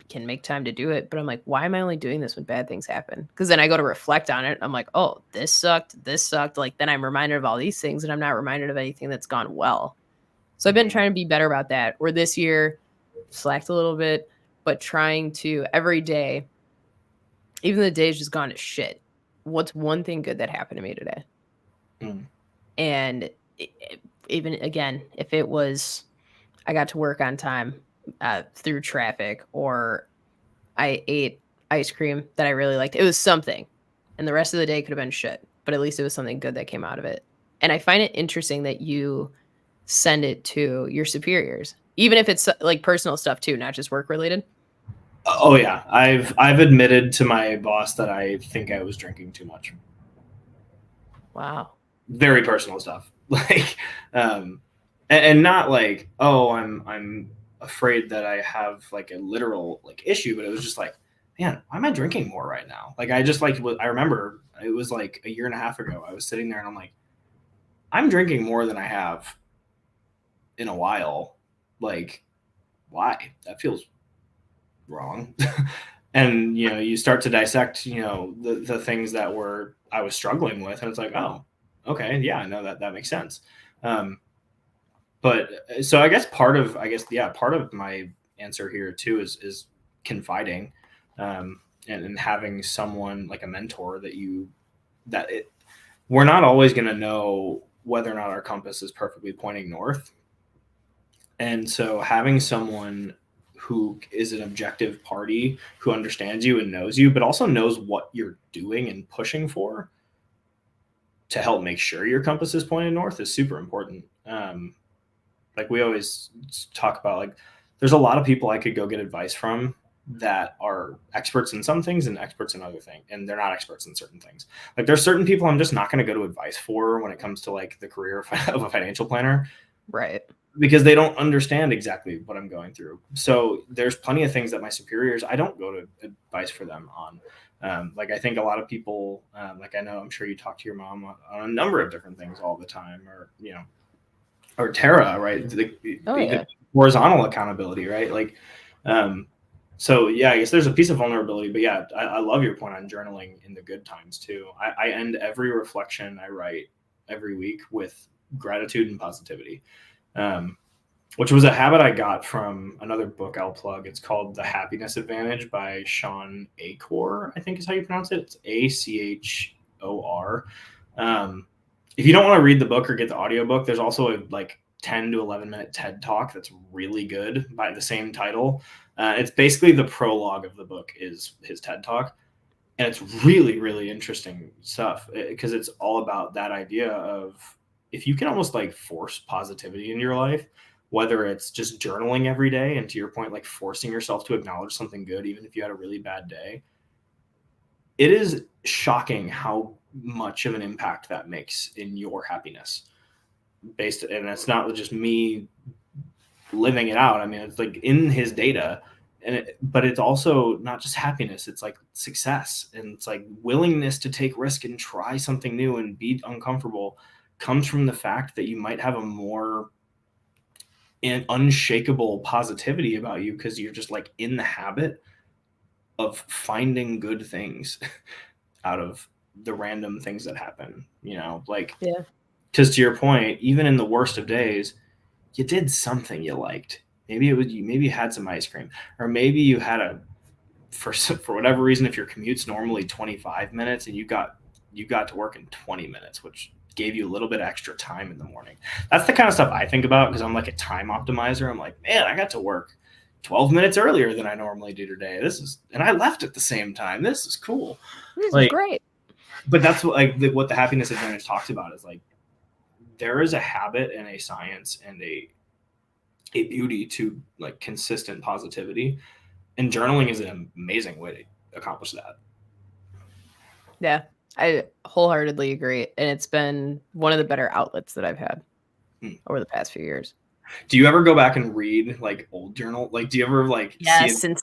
can make time to do it." But I'm like, why am I only doing this when bad things happen? Because then I go to reflect on it. I'm like, oh, this sucked. This sucked. Like, then I'm reminded of all these things, and I'm not reminded of anything that's gone well. So I've been Mm. trying to be better about that. Or this year, slacked a little bit, but trying to every day, even the day's just gone to shit. What's one thing good that happened to me today? Mm. And even again, if it was I got to work on time through traffic, or I ate ice cream that I really liked. It was something. And the rest of the day could have been shit, but at least it was something good that came out of it. And I find it interesting that you send it to your superiors, even if it's like personal stuff too, not just work related. Oh yeah, I've admitted to my boss that I think I was drinking too much. Wow. Very personal stuff, like, and not like, oh, I'm afraid that I have like a literal like issue, but it was just like, man, why am I drinking more right now? Like, I just like, I remember it was like a year and a half ago. I was sitting there and I'm like, I'm drinking more than I have in a while. Like, why? That feels wrong. And you start to dissect the things that I was struggling with, and it's like, oh, okay, yeah, I know that makes sense. um but so I guess part of my answer here too is confiding, and having someone like a mentor that it we're not always going to know whether or not our compass is perfectly pointing north. And so having someone who is an objective party, who understands you and knows you, but also knows what you're doing and pushing for, to help make sure your compass is pointed north, is super important. Like, we always talk about, like, there's a lot of people I could go get advice from that are experts in some things and experts in other things, and they're not experts in certain things. Like, there's certain people I'm just not going to go to advice for when it comes to like the career of a financial planner, Right. because they don't understand exactly what I'm going through. So there's plenty of things that my superiors, I don't go to advice for them on. Like, I think a lot of people, like, I know, I'm sure you talk to your mom on a number of different things all the time, or or Tara, right? Even horizontal accountability, right? Like, so yeah, I guess there's a piece of vulnerability, but yeah, I love your point on journaling in the good times too. I end every reflection I write every week with gratitude and positivity, which was a habit I got from another book I'll plug. It's called The Happiness Advantage by Sean Achor, I think is how you pronounce it. It's Achor. If you don't want to read the book or get the audiobook, there's also a like 10 to 11 minute TED talk that's really good by the same title. It's basically the prologue of the book is his TED talk. And it's really, really interesting stuff because it's all about that idea of if you can almost like force positivity in your life, whether it's just journaling every day and to your point, like forcing yourself to acknowledge something good, even if you had a really bad day, it is shocking how much of an impact that makes in your happiness and it's not just me living it out. I mean, it's like in his data but it's also not just happiness. It's like success and it's like willingness to take risk and try something new and be uncomfortable comes from the fact that you might have a more unshakable positivity about you because you're just like in the habit of finding good things out of the random things that happen, like, Yeah. Because to your point, even in the worst of days, you did something you liked. Maybe you had some ice cream, or maybe you had for whatever reason, if your commute's normally 25 minutes and you got to work in 20 minutes, which gave you a little bit extra time in the morning. That's the kind of stuff I think about because I'm like a time optimizer. I'm like, man, I got to work 12 minutes earlier than I normally do today. And I left at the same time. This is cool. This is great. But that's what the happiness advantage talks about is like, there is a habit and a science and a beauty to like consistent positivity, and journaling is an amazing way to accomplish that. Yeah, I wholeheartedly agree, and it's been one of the better outlets that I've had over the past few years. Do you ever go back and read like old journal? Like, do you ever like see it?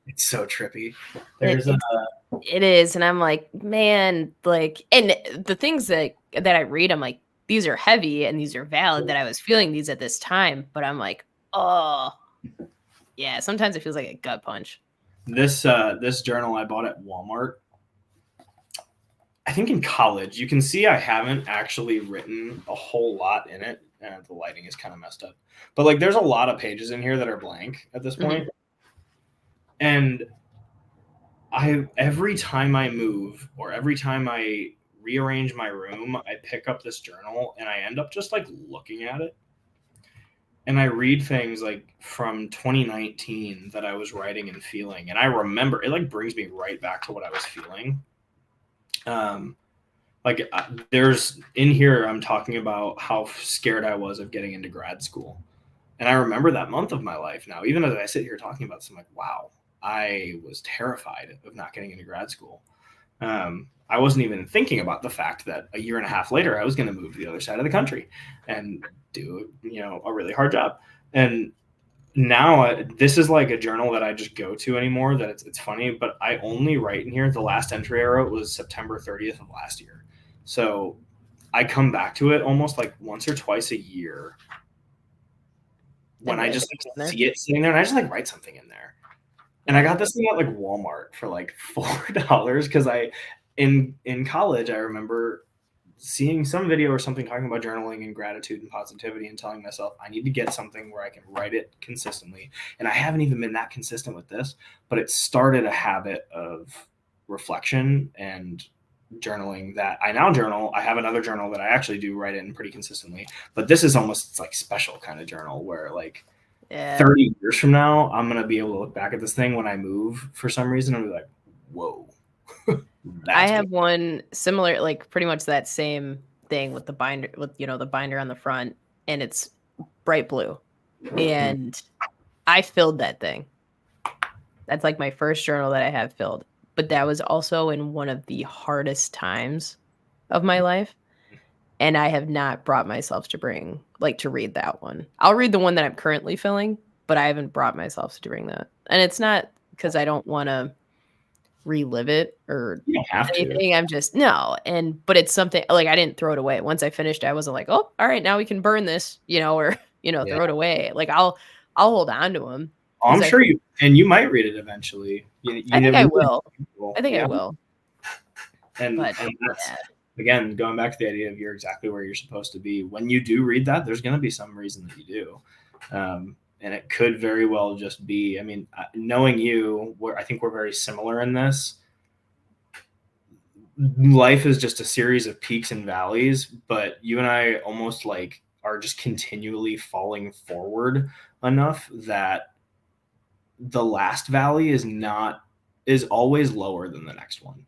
It's so trippy. It is, and I'm like, man, like, and the things that I read, I'm like, these are heavy and these are valid that I was feeling these at this time, but I'm like, oh, yeah. Sometimes it feels like a gut punch. This journal I bought at Walmart, I think in college. You can see I haven't actually written a whole lot in it. The lighting is kind of messed up, but like there's a lot of pages in here that are blank at this point. And every time I move or every time I rearrange my room, I pick up this journal and I end up just like looking at it. And I read things like from 2019 that I was writing and feeling. And I remember it like brings me right back to what I was feeling. There's in here, I'm talking about how scared I was of getting into grad school. And I remember that month of my life now, even as I sit here talking about this, I'm like, wow, I was terrified of not getting into grad school. I wasn't even thinking about the fact that a year and a half later, I was going to move to the other side of the country and do, a really hard job. And now this is like a journal that I just go to anymore. That it's funny, but I only write in here. The last entry I wrote was September 30th of last year. So I come back to it almost like once or twice a year when I just see it sitting there and I just like write something in there. And I got this thing at like Walmart for like $4 because in college, I remember seeing some video or something talking about journaling and gratitude and positivity and telling myself I need to get something where I can write it consistently. And I haven't even been that consistent with this, but it started a habit of reflection and journaling that I now journal. I have another journal that I actually do write in pretty consistently, but this is almost like special kind of journal where like 30 years from now, I'm going to be able to look back at this thing when I move for some reason and be like, whoa. I have one similar, like pretty much that same thing with the binder, with, the binder on the front, and it's bright blue. And I filled that thing. That's like my first journal that I have filled. But that was also in one of the hardest times of my life. And I have not brought myself to read that one. I'll read the one that I'm currently filling, but I haven't brought myself to bring that. And it's not because I don't want to relive it or You don't have to. anything. I'm just no. But it's something like I didn't throw it away. Once I finished, I wasn't like, oh, all right, now we can burn this, or Yeah. throw it away. Like I'll hold on to them Oh, because I'm sure you might read it eventually. I think never I really will. I think I yeah. will. And But that's yeah, again going back to the idea of you're exactly where you're supposed to be. When you do read that, there's going to be some reason that you do, and it could very well just be. I mean, knowing you, I think we're very similar in this. Life is just a series of peaks and valleys, but you and I almost like are just continually falling forward enough that the last valley is always lower than the next one.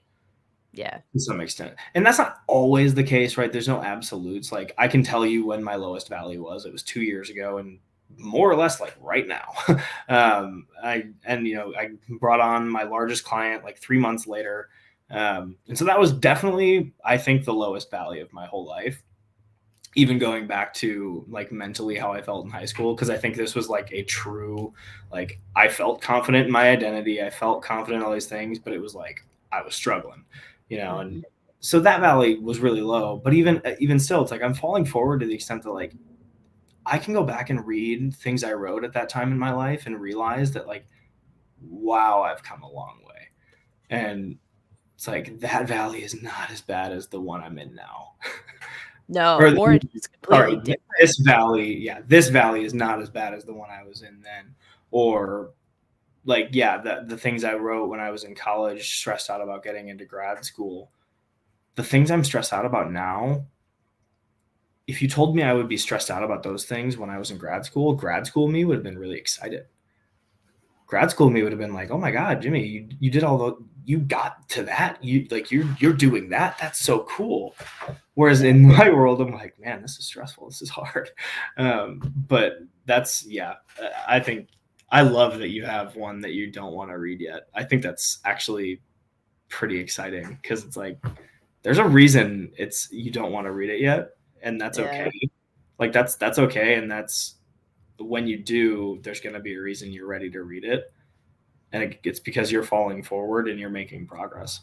yeah, To some extent. And that's not always the case, right? There's no absolutes. Like I can tell you when my lowest valley was. It was 2 years ago and more or less like right now. I brought on my largest client like 3 months later. And so that was definitely, I think, the lowest valley of my whole life. Even going back to like mentally how I felt in high school, because I think this was like a true, like I felt confident in my identity. I felt confident in all these things, but it was like I was struggling, and so that valley was really low. But even still, it's like I'm falling forward to the extent that like I can go back and read things I wrote at that time in my life and realize that like, wow, I've come a long way. And it's like that valley is not as bad as the one I'm in now. no, or it's completely different. This valley is not as bad as the one I was in then. Or like, the things I wrote when I was in college, stressed out about getting into grad school. The things I'm stressed out about now, if you told me I would be stressed out about those things when I was in grad school me would have been really excited. Grad school me would have been like, oh my God, Jimmy, you did you got to that. You're doing that. That's so cool. Whereas in my world, I'm like, man, this is stressful. This is hard. But that's, I think I love that you have one that you don't want to read yet. I think that's actually pretty exciting because it's like, there's a reason you don't want to read it yet. And that's okay. Like that's okay. And that's when you do, there's going to be a reason you're ready to read it. And it's because you're falling forward and you're making progress.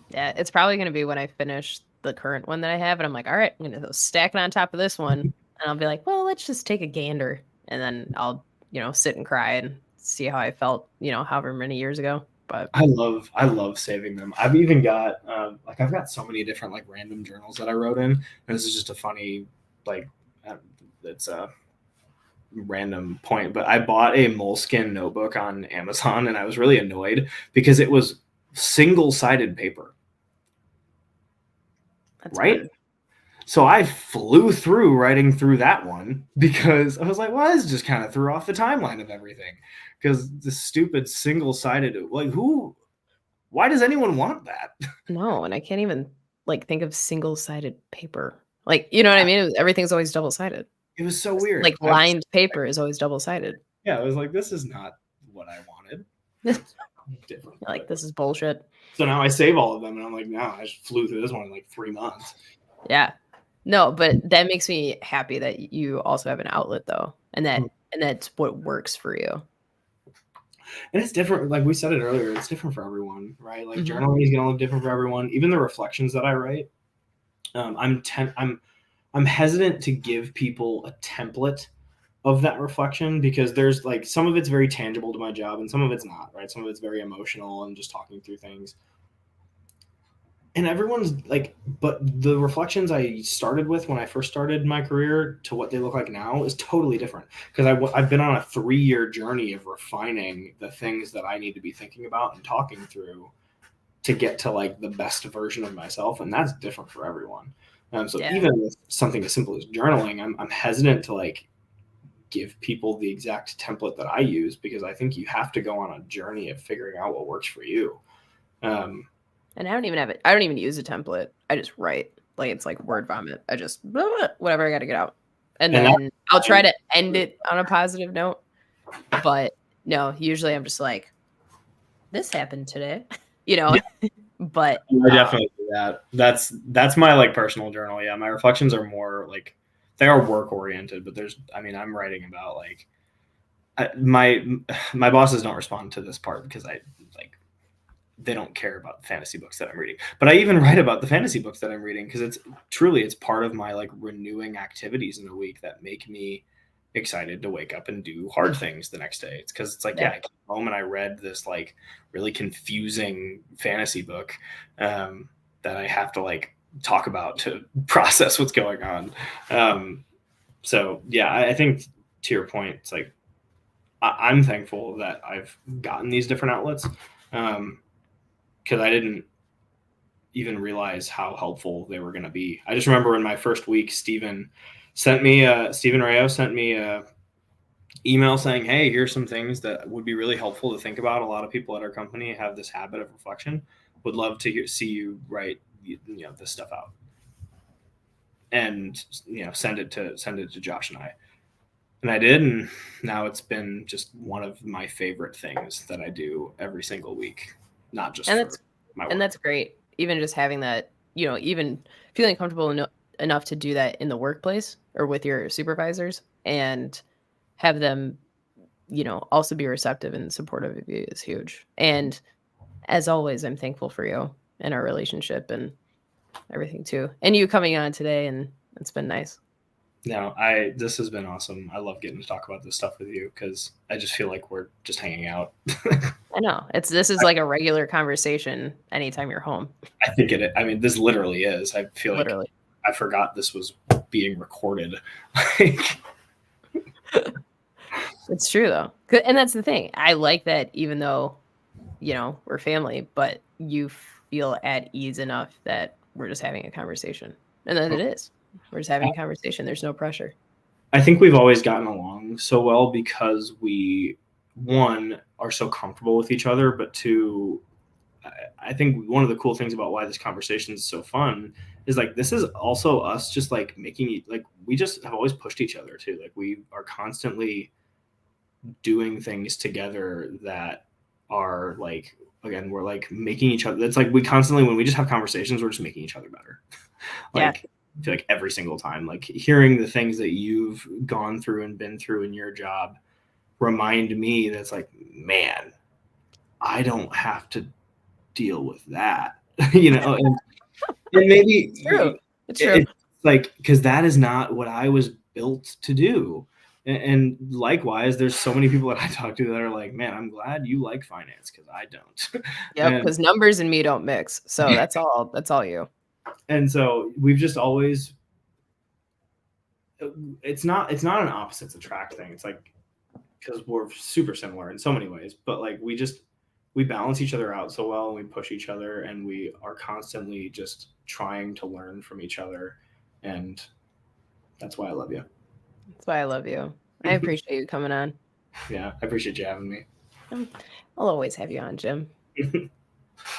Yeah, it's probably going to be when I finish the current one that I have. And I'm like, all right, I'm going to stack it on top of this one. And I'll be like, well, let's just take a gander. And then I'll, sit and cry and see how I felt, however many years ago. But I love saving them. I've even got I've got so many different like random journals that I wrote in. And this is just a funny it's a random point, but I bought a Moleskine notebook on Amazon and I was really annoyed because it was single-sided paper. that's right? weird. So I flew through writing through that one because I was like, well, this just kind of threw off the timeline of everything because the stupid single-sided, like why does anyone want that? No, and I can't even think of single-sided paper. Like, you know what I mean? Everything's always double-sided. It was so weird. Like lined paper is always double-sided. Yeah, I was like, this is not what I wanted. Different. Like, this is bullshit. So now I save all of them and I'm like, no, I just flew through this one in like 3 months. Yeah. No, but that makes me happy that you also have an outlet though. And that's what works for you. And it's different. Like we said it earlier, it's different for everyone, right? Like journaling is going to look different for everyone. Even the reflections that I write, I'm hesitant to give people a template of that reflection because there's like some of it's very tangible to my job and some of it's not, right? Some of it's very emotional and just talking through things. And everyone's like, but the reflections I started with when I first started my career to what they look like now is totally different because I've been on a 3-year journey of refining the things that I need to be thinking about and talking through to get to like the best version of myself. And that's different for everyone. Even with something as simple as journaling, I'm hesitant to like give people the exact template that I use because I think you have to go on a journey of figuring out what works for you. And I don't even use a template. I just write. Like it's like word vomit. I just whatever I got to get out. And then I'll try to end it on a positive note. But no, usually I'm just like, this happened today, but I definitely do that. That's my like personal journal. Yeah. My reflections are more like, they are work oriented, but I'm writing about like my bosses don't respond to this part because they don't care about the fantasy books that I'm reading. But I even write about the fantasy books that I'm reading because it's part of my like renewing activities in a week that make me excited to wake up and do hard things the next day. It's because it's like, I came home and I read this like really confusing fantasy book that I have to like talk about to process what's going on. So yeah, I think to your point, it's like I'm thankful that I've gotten these different outlets because I didn't even realize how helpful they were going to be. I just remember in my first week, Stephen Rayo sent me a email saying, hey, here's some things that would be really helpful to think about. A lot of people at our company have this habit of reflection. Would love to see you write, this stuff out and, send it to Josh and I. And I did. And now it's been just one of my favorite things that I do every single week, not just for my work. And that's great. Even just having that, even feeling comfortable enough to do that in the workplace or with your supervisors and have them, also be receptive and supportive of you is huge. And as always, I'm thankful for you and our relationship and everything too. And you coming on today, and it's been nice. No, this has been awesome. I love getting to talk about this stuff with you because I just feel like we're just hanging out. I know. This is like a regular conversation anytime you're home. I think this literally is. I feel like I forgot this was being recorded. It's true though. And that's the thing. I like that even though, we're family, but you feel at ease enough that we're just having a conversation. And then it is. We're just having a conversation. There's no pressure. I think we've always gotten along so well because we, one, are so comfortable with each other, but two, I think one of the cool things about why this conversation is so fun is like, this is also us just like making, like, we just have always pushed each other too. Like we are constantly doing things together that are like, again, we're like making each other. It's like we constantly, when we just have conversations, we're just making each other better. Like, yeah. I feel like every single time, like hearing the things that you've gone through and been through in your job remind me that's like, man, I don't have to deal with that, and maybe it's true. It's like, because that is not what I was built to do. And likewise, there's so many people that I talk to that are like, man, I'm glad you like finance because I don't. Yep, because numbers and me don't mix. So that's all you. And so we've just always, it's not an opposites attract thing. It's like, because we're super similar in so many ways, but like we balance each other out so well and we push each other and we are constantly just trying to learn from each other. And that's why I love you. That's why I love you. I appreciate you coming on. Yeah, I appreciate you having me. I'll always have you on, Jim. All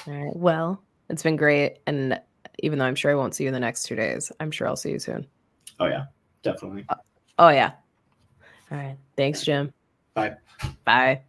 right. Well, it's been great. And even though I'm sure I won't see you in the next 2 days, I'm sure I'll see you soon. Oh, yeah, definitely. Oh, yeah. All right. Thanks, Jim. Bye. Bye.